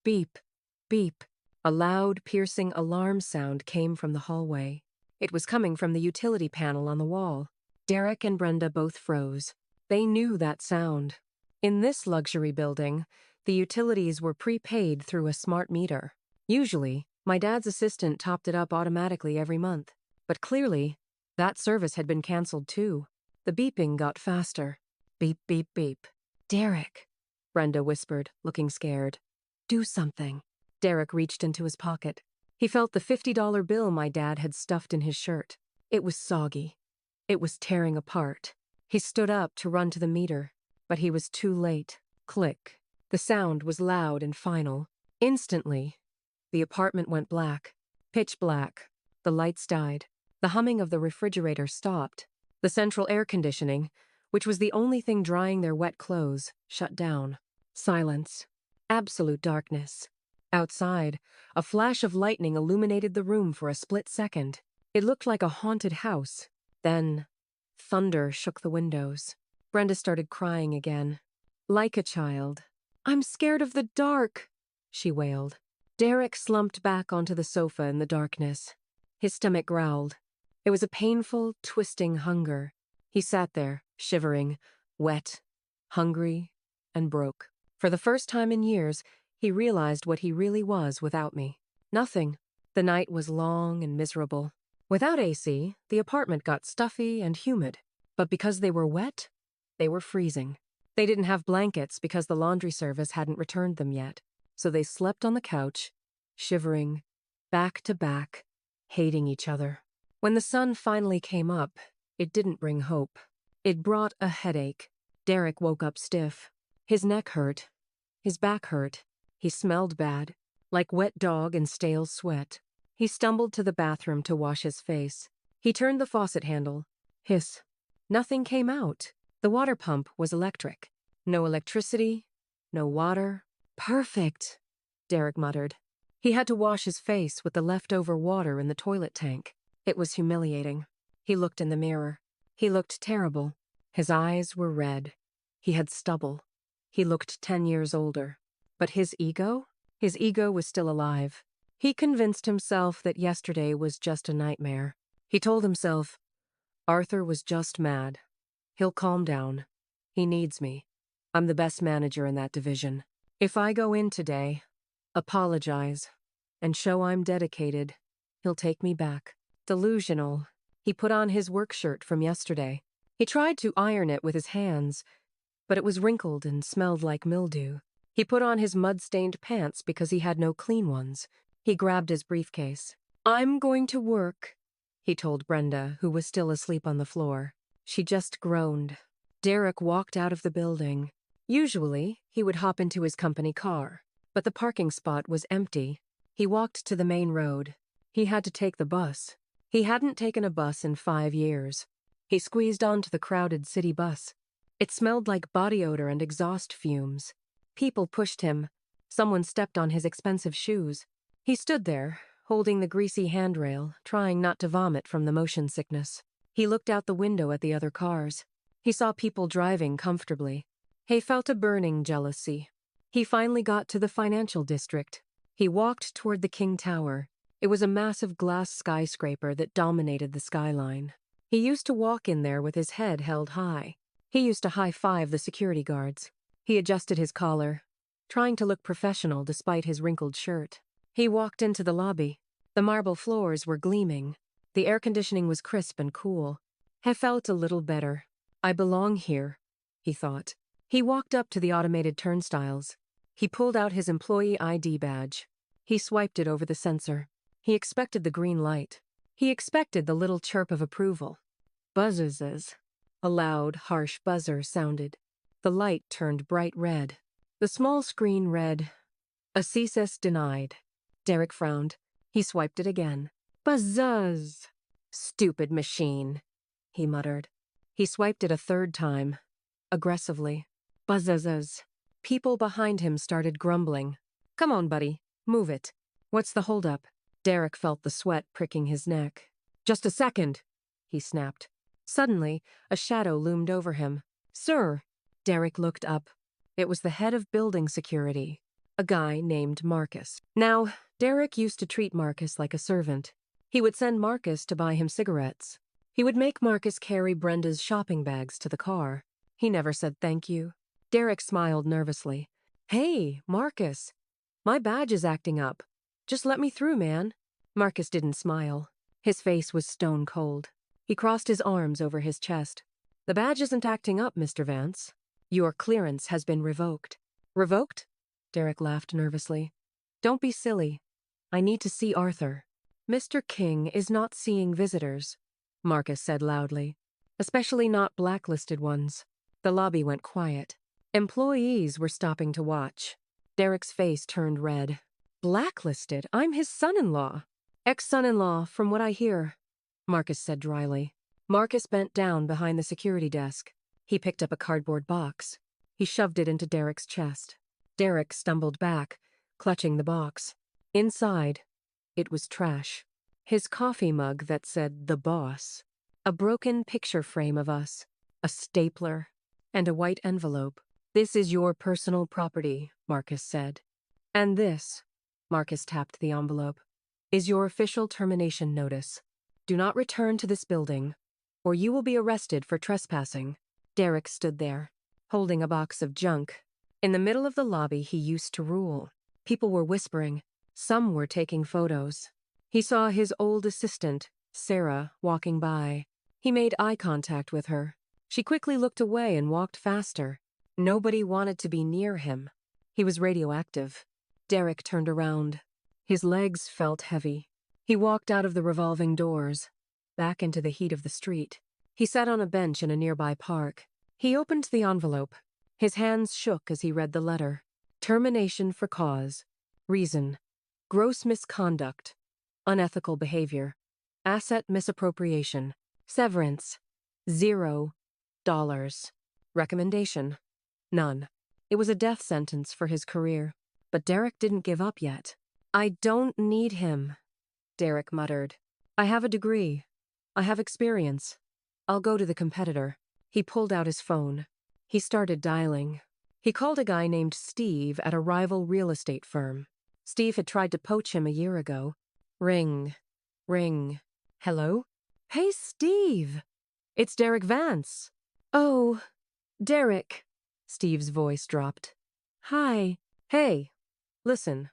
beep, beep. A loud, piercing alarm sound came from the hallway. It was coming from the utility panel on the wall. Derek and Brenda both froze. They knew that sound. In this luxury building, the utilities were prepaid through a smart meter. Usually, my dad's assistant topped it up automatically every month. But clearly, that service had been canceled too. The beeping got faster. Beep, beep, beep. Derek, Brenda whispered, looking scared. Do something. Derek reached into his pocket. He felt the $50 bill my dad had stuffed in his shirt. It was soggy. It was tearing apart. He stood up to run to the meter, but he was too late. Click. The sound was loud and final. Instantly, the apartment went black. Pitch black. The lights died. The humming of the refrigerator stopped. The central air conditioning, which was the only thing drying their wet clothes, shut down. Silence. Absolute darkness. Outside, a flash of lightning illuminated the room for a split second. It looked like a haunted house. Then, thunder shook the windows. Brenda started crying again. Like a child. I'm scared of the dark, she wailed. Derek slumped back onto the sofa in the darkness. His stomach growled. It was a painful, twisting hunger. He sat there, shivering, wet, hungry, and broke. For the first time in years, he realized what he really was without me. Nothing. The night was long and miserable. Without AC, the apartment got stuffy and humid. But because they were wet, they were freezing. They didn't have blankets because the laundry service hadn't returned them yet. So they slept on the couch, shivering, back to back, hating each other. When the sun finally came up, it didn't bring hope. It brought a headache. Derek woke up stiff. His neck hurt. His back hurt. He smelled bad, like wet dog and stale sweat. He stumbled to the bathroom to wash his face. He turned the faucet handle. Hiss. Nothing came out. The water pump was electric. No electricity. No water. Perfect, Derek muttered. He had to wash his face with the leftover water in the toilet tank. It was humiliating. He looked in the mirror. He looked terrible. His eyes were red. He had stubble. He looked 10 years older. But his ego? His ego was still alive. He convinced himself that yesterday was just a nightmare. He told himself, Arthur was just mad. He'll calm down. He needs me. I'm the best manager in that division. If I go in today, apologize, and show I'm dedicated, he'll take me back. Delusional. He put on his work shirt from yesterday. He tried to iron it with his hands, but it was wrinkled and smelled like mildew. He put on his mud-stained pants because he had no clean ones. He grabbed his briefcase. I'm going to work, he told Brenda, who was still asleep on the floor. She just groaned. Derek walked out of the building. Usually, he would hop into his company car, but the parking spot was empty. He walked to the main road. He had to take the bus. He hadn't taken a bus in 5 years. He squeezed onto the crowded city bus. It smelled like body odor and exhaust fumes. People pushed him. Someone stepped on his expensive shoes. He stood there, holding the greasy handrail, trying not to vomit from the motion sickness. He looked out the window at the other cars. He saw people driving comfortably. He felt a burning jealousy. He finally got to the financial district. He walked toward the King Tower. It was a massive glass skyscraper that dominated the skyline. He used to walk in there with his head held high. He used to high-five the security guards. He adjusted his collar, trying to look professional despite his wrinkled shirt. He walked into the lobby. The marble floors were gleaming. The air conditioning was crisp and cool. He felt a little better. I belong here, he thought. He walked up to the automated turnstiles. He pulled out his employee ID badge. He swiped it over the sensor. He expected the green light. He expected the little chirp of approval. Buzzes. A loud, harsh buzzer sounded. The light turned bright red. The small screen read, "Access denied." Derek frowned. He swiped it again. Buzzuz. Stupid machine, he muttered. He swiped it a third time, aggressively. Buzzuzz. People behind him started grumbling. Come on, buddy. Move it. What's the holdup? Derek felt the sweat pricking his neck. Just a second, he snapped. Suddenly, a shadow loomed over him. Sir. Derek looked up. It was the head of building security, a guy named Marcus. Now, Derek used to treat Marcus like a servant. He would send Marcus to buy him cigarettes. He would make Marcus carry Brenda's shopping bags to the car. He never said thank you. Derek smiled nervously. Hey, Marcus. My badge is acting up. Just let me through, man. Marcus didn't smile. His face was stone cold. He crossed his arms over his chest. The badge isn't acting up, Mr. Vance. Your clearance has been revoked. Revoked? Derek laughed nervously. Don't be silly. I need to see Arthur. Mr. King is not seeing visitors, Marcus said loudly. Especially not blacklisted ones. The lobby went quiet. Employees were stopping to watch. Derek's face turned red. Blacklisted? I'm his son-in-law. Ex-son-in-law, from what I hear, Marcus said dryly. Marcus bent down behind the security desk. He picked up a cardboard box. He shoved it into Derek's chest. Derek stumbled back, clutching the box. Inside, it was trash. His coffee mug that said "The Boss," a broken picture frame of us, a stapler, and a white envelope. This is your personal property, Marcus said. And this, Marcus tapped the envelope, is your official termination notice. Do not return to this building, or you will be arrested for trespassing. Derek stood there, holding a box of junk. In the middle of the lobby he used to rule. People were whispering. Some were taking photos. He saw his old assistant, Sarah, walking by. He made eye contact with her. She quickly looked away and walked faster. Nobody wanted to be near him. He was radioactive. Derek turned around. His legs felt heavy. He walked out of the revolving doors. back into the heat of the street. He sat on a bench in a nearby park. He opened the envelope. His hands shook as he read the letter. Termination for cause. Reason. Gross misconduct. Unethical behavior. Asset misappropriation. Severance. $0. Recommendation. None. It was a death sentence for his career. But Derek didn't give up yet. I don't need him, Derek muttered. I have a degree. I have experience. I'll go to the competitor. He pulled out his phone. He started dialing. He called a guy named Steve at a rival real estate firm. Steve had tried to poach him a year ago. Ring. Ring. Hello? Hey, Steve! It's Derek Vance. Oh, Derek. Steve's voice dropped. Hi. Hey. Listen.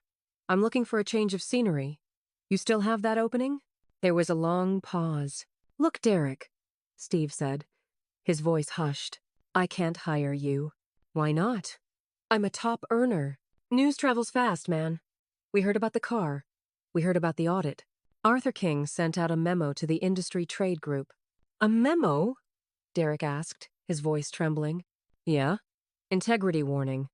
I'm looking for a change of scenery. You still have that opening? There was a long pause. Look, Derek, Steve said. His voice hushed. I can't hire you. Why not? I'm a top earner. News travels fast, man. We heard about the car. We heard about the audit. Arthur King sent out a memo to the industry trade group. A memo? Derek asked, his voice trembling. Yeah. Integrity warning.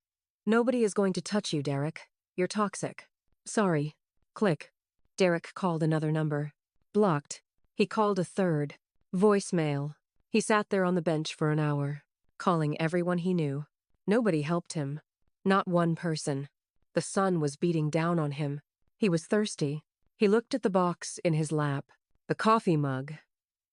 Nobody is going to touch you, Derek. You're toxic. Sorry. Click. Derek called another number. Blocked. He called a third. Voicemail. He sat there on the bench for an hour, calling everyone he knew. Nobody helped him. Not one person. The sun was beating down on him. He was thirsty. He looked at the box in his lap. The coffee mug.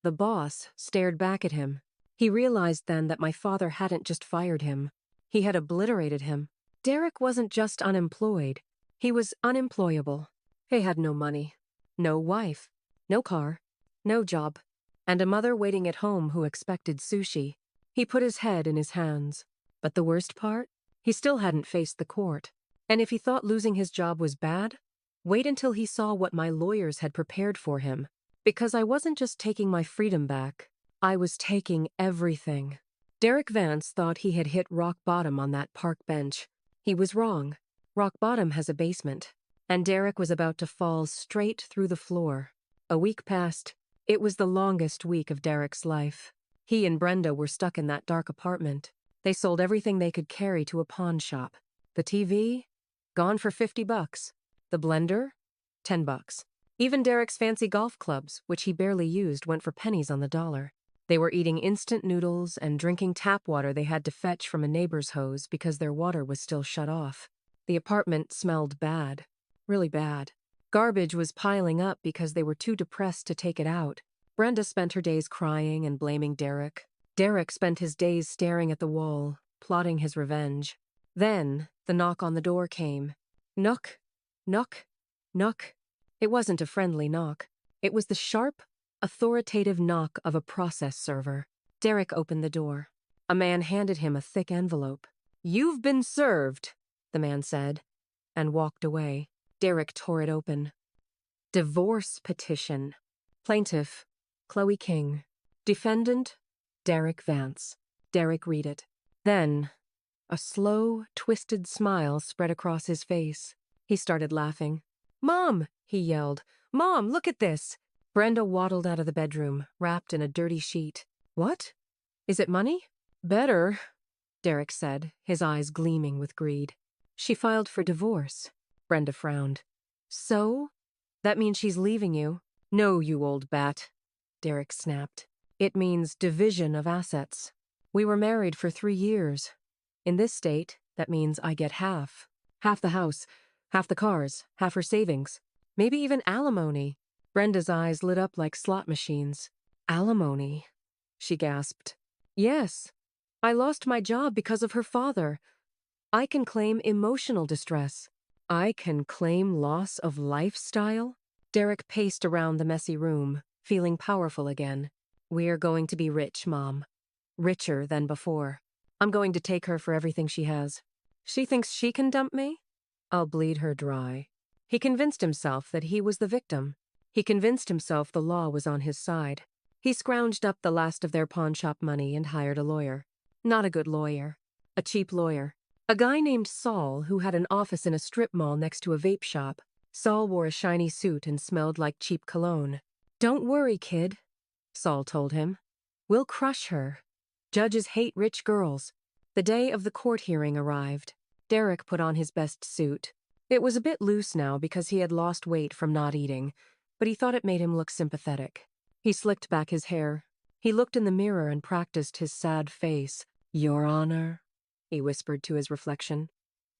The boss stared back at him. He realized then that my father hadn't just fired him. He had obliterated him. Derek wasn't just unemployed. He was unemployable. He had no money, no wife, no car, no job, and a mother waiting at home who expected sushi. He put his head in his hands. But the worst part? He still hadn't faced the court. And if he thought losing his job was bad, wait until he saw what my lawyers had prepared for him. Because I wasn't just taking my freedom back. I was taking everything. Derek Vance thought he had hit rock bottom on that park bench. He was wrong. Rock bottom has a basement. And Derek was about to fall straight through the floor. A week passed. It was the longest week of Derek's life. He and Brenda were stuck in that dark apartment. They sold everything they could carry to a pawn shop. The TV? Gone for $50. The blender? $10. Even Derek's fancy golf clubs, which he barely used, went for pennies on the dollar. They were eating instant noodles and drinking tap water they had to fetch from a neighbor's hose because their water was still shut off. The apartment smelled bad. Really bad. Garbage was piling up because they were too depressed to take it out. Brenda spent her days crying and blaming Derek. Derek spent his days staring at the wall, plotting his revenge. Then, the knock on the door came. Knock, knock, knock. It wasn't a friendly knock. It was the sharp, authoritative knock of a process server. Derek opened the door. A man handed him a thick envelope. "You've been served," the man said, and walked away. Derek tore it open. Divorce petition. Plaintiff, Chloe King. Defendant, Derek Vance. Derek read it. Then, a slow, twisted smile spread across his face. He started laughing. "Mom!" he yelled. "Mom, look at this!" Brenda waddled out of the bedroom, wrapped in a dirty sheet. "What? Is it money?" "Better," Derek said, his eyes gleaming with greed. "She filed for divorce." Brenda frowned. "So? That means she's leaving you?" "No, you old bat," Derek snapped. "It means division of assets. We were married for 3 years. In this state, that means I get half. Half the house, half the cars, half her savings. Maybe even alimony." Brenda's eyes lit up like slot machines. "Alimony," she gasped. "Yes. I lost my job because of her father. I can claim emotional distress. I can claim loss of lifestyle?" Derek paced around the messy room, feeling powerful again. "We're going to be rich, Mom. Richer than before. I'm going to take her for everything she has. She thinks she can dump me? I'll bleed her dry." He convinced himself that he was the victim. He convinced himself the law was on his side. He scrounged up the last of their pawnshop money and hired a lawyer. Not a good lawyer. A cheap lawyer. A guy named Saul who had an office in a strip mall next to a vape shop. Saul wore a shiny suit and smelled like cheap cologne. "Don't worry, kid. Saul told him. We'll crush her. Judges hate rich girls. The day of the court hearing arrived. Derek put on his best suit. It was a bit loose now because he had lost weight from not eating, but he thought it made him look sympathetic. He slicked back his hair. He looked in the mirror and practiced his sad face. Your Honor, he whispered to his reflection,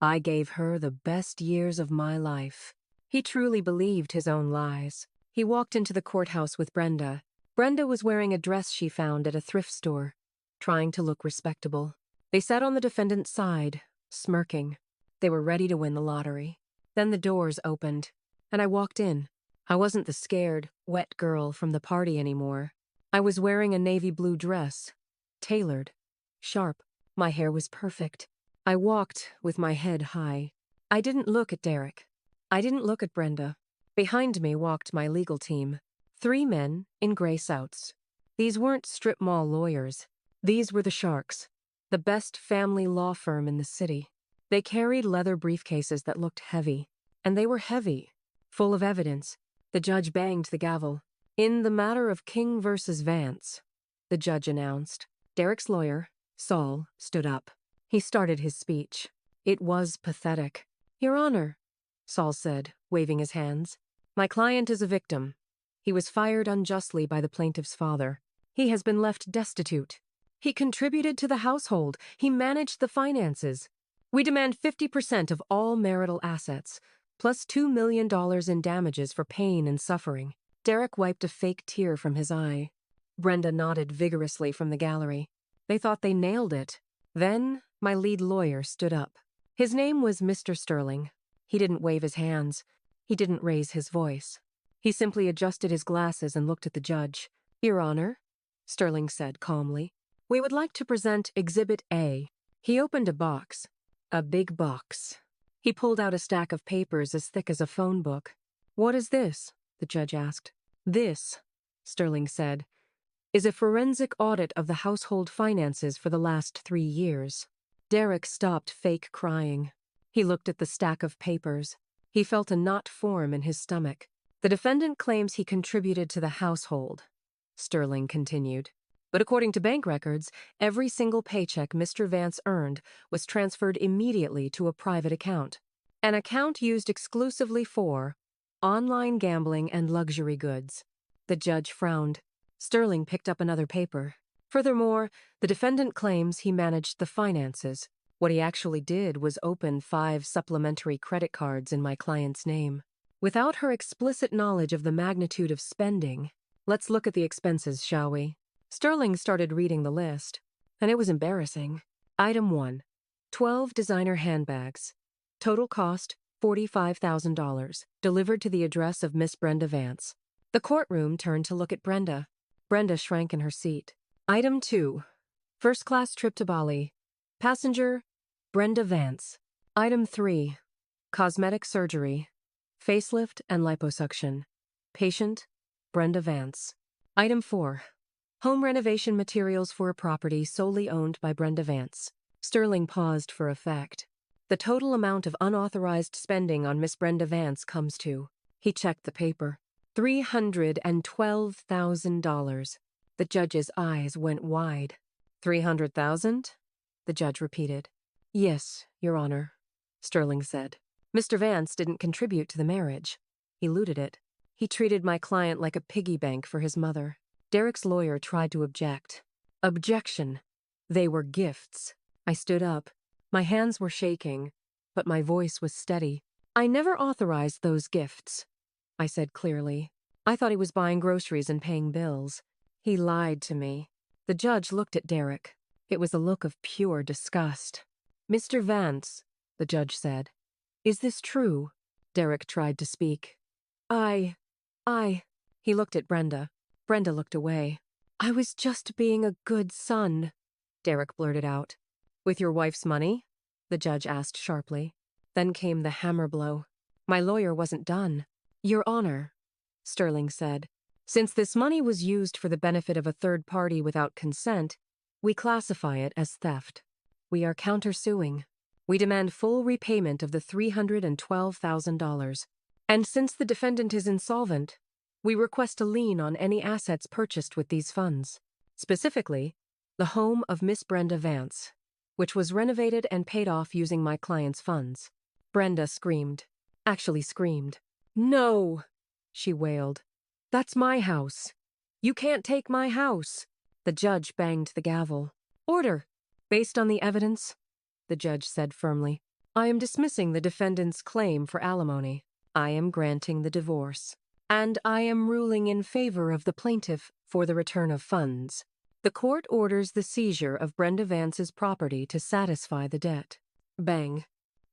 I gave her the best years of my life. He truly believed his own lies. He walked into the courthouse with Brenda. Brenda was wearing a dress she found at a thrift store, trying to look respectable. They sat on the defendant's side, smirking. They were ready to win the lottery. Then the doors opened, and I walked in. I wasn't the scared, wet girl from the party anymore. I was wearing a navy blue dress, tailored, sharp. My hair was perfect. I walked with my head high. I didn't look at Derek. I didn't look at Brenda. Behind me walked my legal team, 3 men in gray suits. These weren't strip mall lawyers. These were the Sharks, the best family law firm in the city. They carried leather briefcases that looked heavy, and they were heavy, full of evidence. The judge banged the gavel. In the matter of King versus Vance, the judge announced. Derek's lawyer, Saul, stood up. He started his speech. It was pathetic. Your Honor, Saul said, waving his hands. My client is a victim. He was fired unjustly by the plaintiff's father. He has been left destitute. He contributed to the household. He managed the finances. We demand 50% of all marital assets, plus $2 million in damages for pain and suffering. Derek wiped a fake tear from his eye. Brenda nodded vigorously from the gallery. They thought they nailed it. Then my lead lawyer stood up. His name was Mr. Sterling. He didn't wave his hands. He didn't raise his voice. He simply adjusted his glasses and looked at the judge. Your Honor, Sterling said calmly, we would like to present Exhibit A. He opened a box. A big box. He pulled out a stack of papers as thick as a phone book. What is this? The judge asked. This, Sterling said, is a forensic audit of the household finances for the last 3 years. Derek stopped fake crying. He looked at the stack of papers. He felt a knot form in his stomach. The defendant claims he contributed to the household, Sterling continued. But according to bank records, every single paycheck Mr. Vance earned was transferred immediately to a private account. An account used exclusively for online gambling and luxury goods. The judge frowned. Sterling picked up another paper. Furthermore, the defendant claims he managed the finances. What he actually did was open 5 supplementary credit cards in my client's name. Without her explicit knowledge of the magnitude of spending, let's look at the expenses, shall we? Sterling started reading the list, and it was embarrassing. Item 1, 12 designer handbags. Total cost, $45,000, delivered to the address of Miss Brenda Vance. The courtroom turned to look at Brenda. Brenda shrank in her seat. Item 2, first-class trip to Bali. Passenger, Brenda Vance. Item 3, cosmetic surgery, facelift and liposuction. Patient, Brenda Vance. Item 4, home renovation materials for a property solely owned by Brenda Vance. Sterling paused for effect. The total amount of unauthorized spending on Miss Brenda Vance comes to. He checked the paper. $312,000. The judge's eyes went wide. 300,000? The judge repeated. Yes, Your Honor, Sterling said. Mr. Vance didn't contribute to the marriage. He looted it. He treated my client like a piggy bank for his mother. Derek's lawyer tried to object. Objection. They were gifts. I stood up. My hands were shaking, but my voice was steady. I never authorized those gifts, I said clearly. I thought he was buying groceries and paying bills. He lied to me. The judge looked at Derek. It was a look of pure disgust. Mr. Vance, the judge said, is this true? Derek tried to speak. I. He looked at Brenda. Brenda looked away. I was just being a good son, Derek blurted out. With your wife's money? The judge asked sharply. Then came the hammer blow. My lawyer wasn't done. Your Honor, Sterling said, since this money was used for the benefit of a third party without consent, we classify it as theft. We are countersuing. We demand full repayment of the $312,000. And since the defendant is insolvent, We request a lien on any assets purchased with these funds. Specifically, the home of Miss Brenda Vance, which was renovated and paid off using my client's funds. Brenda screamed. Actually screamed. No, she wailed. That's my house. You can't take my house. The judge banged the gavel. Order. Based on the evidence, the judge said firmly, I am dismissing the defendant's claim for alimony. I am granting the divorce. And I am ruling in favor of the plaintiff for the return of funds. The court orders the seizure of Brenda Vance's property to satisfy the debt. Bang.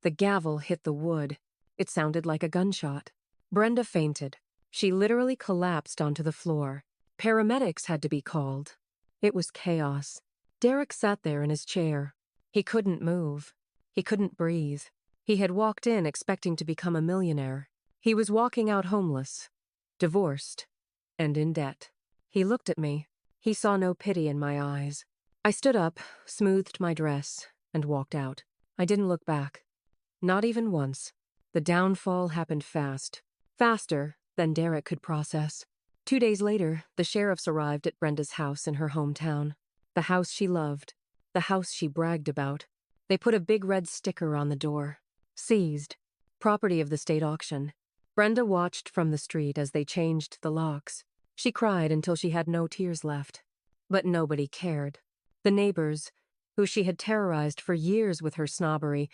The gavel hit the wood. It sounded like a gunshot. Brenda fainted. She literally collapsed onto the floor. Paramedics had to be called. It was chaos. Derek sat there in his chair. He couldn't move. He couldn't breathe. He had walked in expecting to become a millionaire. He was walking out homeless, divorced, and in debt. He looked at me. He saw no pity in my eyes. I stood up, smoothed my dress, and walked out. I didn't look back. Not even once. The downfall happened fast. Faster than Derek could process. 2 days later, the sheriffs arrived at Brenda's house in her hometown. The house she loved. The house she bragged about. They put a big red sticker on the door. Seized. Property of the state auction. Brenda watched from the street as they changed the locks. She cried until she had no tears left. But nobody cared. The neighbors, who she had terrorized for years with her snobbery,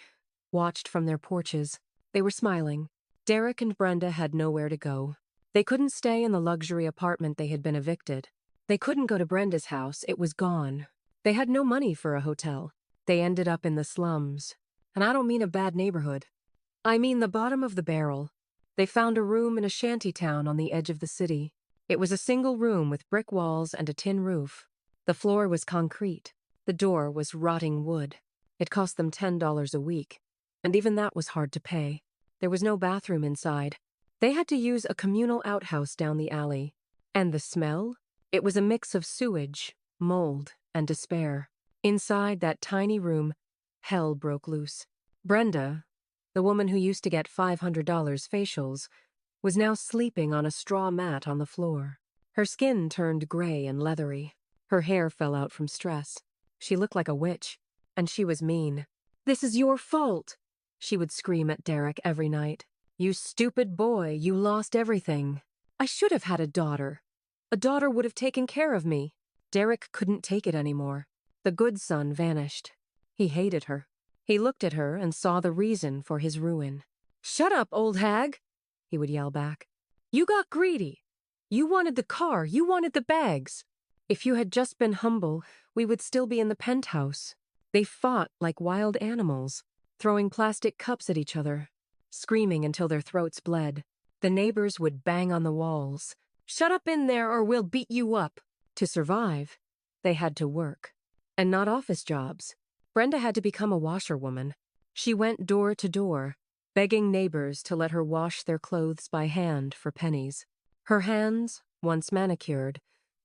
watched from their porches. They were smiling. Derek and Brenda had nowhere to go. They couldn't stay in the luxury apartment they had been evicted. They couldn't go to Brenda's house. It was gone. They had no money for a hotel. They ended up in the slums. And I don't mean a bad neighborhood. I mean the bottom of the barrel. They found a room in a shanty town on the edge of the city. It was a single room with brick walls and a tin roof. The floor was concrete. The door was rotting wood. It cost them $10 a week. And even that was hard to pay. There was no bathroom inside. They had to use a communal outhouse down the alley. And the smell? It was a mix of sewage, mold, and despair. Inside that tiny room, hell broke loose. Brenda, the woman who used to get $500 facials, was now sleeping on a straw mat on the floor. Her skin turned gray and leathery. Her hair fell out from stress. She looked like a witch, and she was mean. "This is your fault," she would scream at Derek every night. "You stupid boy, you lost everything. I should have had a daughter. A daughter would have taken care of me." Derek couldn't take it anymore. The good son vanished. He hated her. He looked at her and saw the reason for his ruin. "Shut up, old hag," he would yell back. "You got greedy. You wanted the car. You wanted the bags. If you had just been humble, we would still be in the penthouse." They fought like wild animals, throwing plastic cups at each other, screaming until their throats bled. The neighbors would bang on the walls. "Shut up in there or we'll beat you up." To survive, they had to work. And not office jobs. Brenda had to become a washerwoman. She went door to door, begging neighbors to let her wash their clothes by hand for pennies. Her hands, once manicured,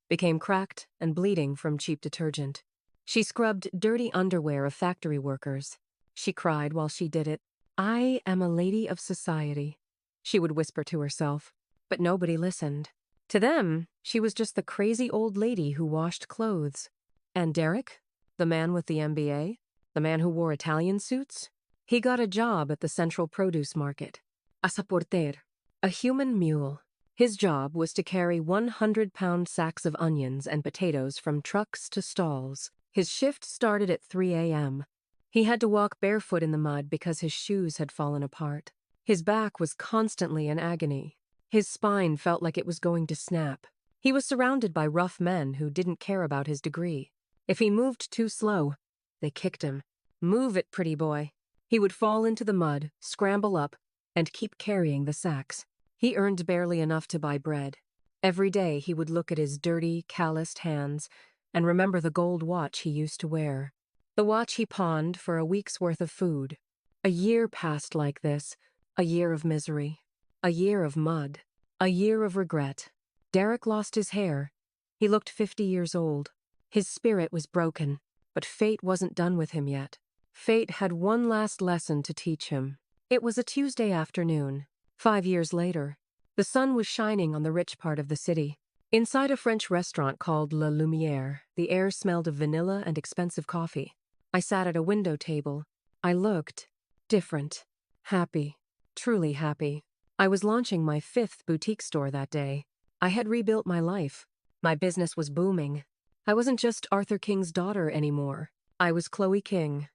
became cracked and bleeding from cheap detergent. She scrubbed dirty underwear of factory workers. She cried while she did it. "I am a lady of society," she would whisper to herself. But nobody listened. To them, she was just the crazy old lady who washed clothes. And Derek, the man with the MBA, the man who wore Italian suits, he got a job at the Central Produce Market. A porter, a human mule. His job was to carry 100-pound sacks of onions and potatoes from trucks to stalls. His shift started at 3 a.m. He had to walk barefoot in the mud because his shoes had fallen apart. His back was constantly in agony. His spine felt like it was going to snap. He was surrounded by rough men who didn't care about his degree. If he moved too slow, they kicked him. "Move it, pretty boy." He would fall into the mud, scramble up, and keep carrying the sacks. He earned barely enough to buy bread. Every day he would look at his dirty, calloused hands and remember the gold watch he used to wear. The watch he pawned for a week's worth of food. A year passed like this, a year of misery, a year of mud, a year of regret. Derek lost his hair. He looked 50 years old. His spirit was broken, but fate wasn't done with him yet. Fate had one last lesson to teach him. It was a Tuesday afternoon. 5 years later, The sun was shining on the rich part of the city. Inside a French restaurant called La Lumière, the air smelled of vanilla and expensive coffee. I sat at a window table. I looked different, happy, truly happy. I was launching my 5th boutique store that day. I had rebuilt my life. My business was booming. I wasn't just Arthur King's daughter anymore. I was Chloe King,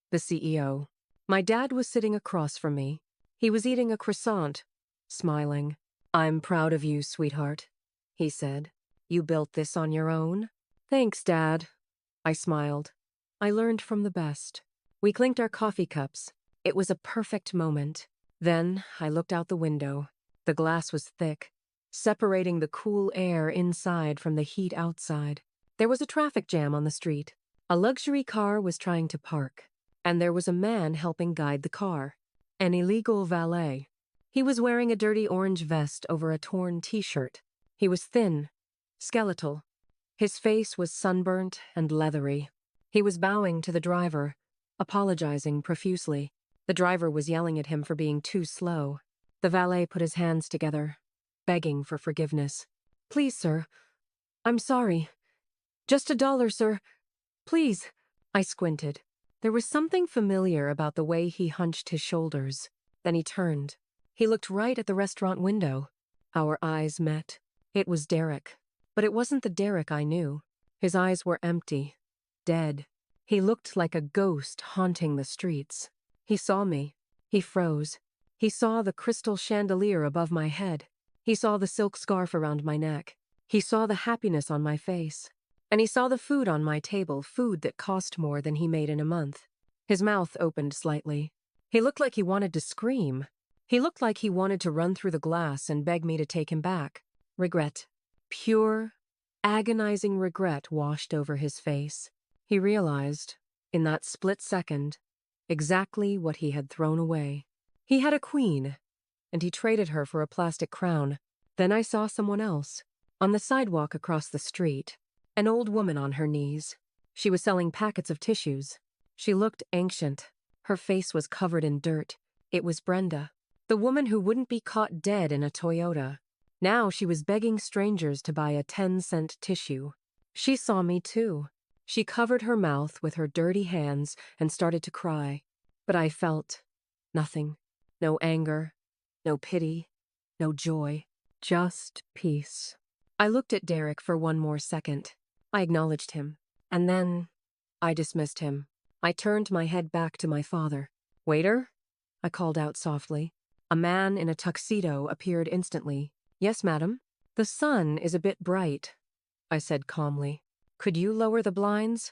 the CEO. My dad was sitting across from me. He was eating a croissant, smiling. "I'm proud of you, sweetheart," he said. "You built this on your own?" "Thanks, Dad." I smiled. I learned from the best. We clinked our coffee cups. It was a perfect moment. Then I looked out the window. The glass was thick, separating the cool air inside from the heat outside. There was a traffic jam on the street. A luxury car was trying to park, and there was a man helping guide the car. An illegal valet. He was wearing a dirty orange vest over a torn t-shirt. He was thin, skeletal. His face was sunburnt and leathery. He was bowing to the driver, apologizing profusely. The driver was yelling at him for being too slow. The valet put his hands together, begging for forgiveness. "Please, sir. I'm sorry. Just $1, sir. Please." I squinted. There was something familiar about the way he hunched his shoulders. Then he turned. He looked right at the restaurant window. Our eyes met. It was Derek. But it wasn't the Derek I knew. His eyes were empty, dead. He looked like a ghost haunting the streets. He saw me. He froze. He saw the crystal chandelier above my head. He saw the silk scarf around my neck. He saw the happiness on my face. And he saw the food on my table, food that cost more than he made in a month. His mouth opened slightly. He looked like he wanted to scream. He looked like he wanted to run through the glass and beg me to take him back. Regret. Pure, agonizing regret washed over his face. He realized, in that split second, exactly what he had thrown away. He had a queen, and he traded her for a plastic crown. Then I saw someone else. On the sidewalk across the street, an old woman on her knees. She was selling packets of tissues. She looked ancient. Her face was covered in dirt. It was Brenda, the woman who wouldn't be caught dead in a Toyota. Now she was begging strangers to buy a 10-cent tissue. She saw me too. She covered her mouth with her dirty hands and started to cry. But I felt nothing. No anger, no pity, no joy. Just peace. I looked at Derek for one more second. I acknowledged him. And then I dismissed him. I turned my head back to my father. "Waiter?" I called out softly. A man in a tuxedo appeared instantly. "Yes, madam." "The sun is a bit bright," I said calmly. "Could you lower the blinds?"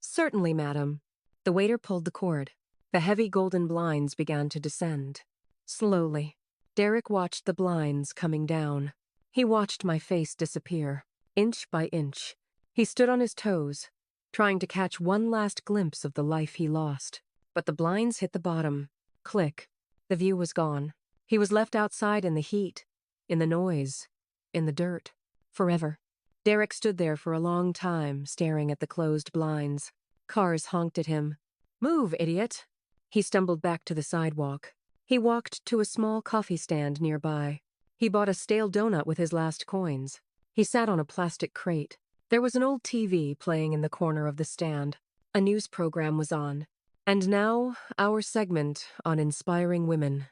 "Certainly, madam." The waiter pulled the cord. The heavy golden blinds began to descend. Slowly. Derek watched the blinds coming down. He watched my face disappear, inch by inch. He stood on his toes, trying to catch one last glimpse of the life he lost. But the blinds hit the bottom. Click. The view was gone. He was left outside in the heat, in the noise, in the dirt, forever. Derek stood there for a long time, staring at the closed blinds. Cars honked at him. "Move, idiot!" He stumbled back to the sidewalk. He walked to a small coffee stand nearby. He bought a stale donut with his last coins. He sat on a plastic crate. There was an old TV playing in the corner of the stand. A news program was on. "And now, our segment on inspiring women,"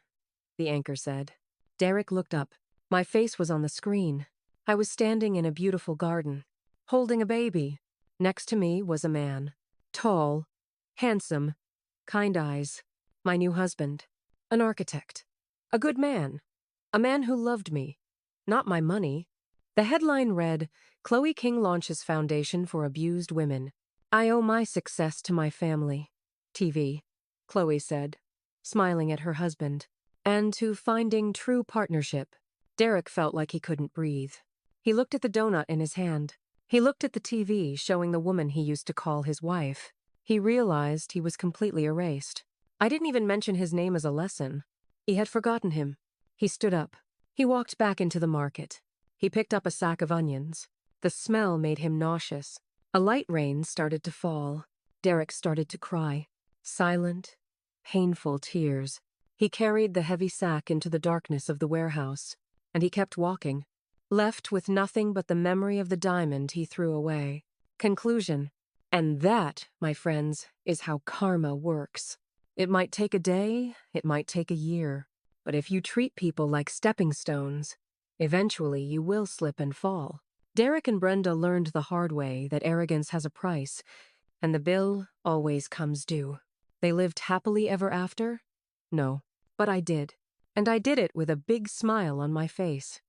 the anchor said. Derek looked up. My face was on the screen. I was standing in a beautiful garden, holding a baby. Next to me was a man. Tall, handsome, kind eyes. My new husband. An architect. A good man. A man who loved me. Not my money. The headline read, "Chloe King launches foundation for abused women. I owe my success to my family." TV. Chloe said, smiling at her husband. "And to finding true partnership." Derek felt like he couldn't breathe. He looked at the donut in his hand. He looked at the TV showing the woman he used to call his wife. He realized he was completely erased. I didn't even mention his name as a lesson. He had forgotten him. He stood up. He walked back into the market. He picked up a sack of onions. The smell made him nauseous. A light rain started to fall. Derek started to cry. Silent, painful tears. He carried the heavy sack into the darkness of the warehouse. and he kept walking, left with nothing but the memory of the diamond he threw away. Conclusion. And that, my friends, is how karma works. It might take a day, it might take a year, but if you treat people like stepping stones, eventually you will slip and fall. Derek and Brenda learned the hard way that arrogance has a price, and the bill always comes due. They lived happily ever after? No, but I did. And I did it with a big smile on my face.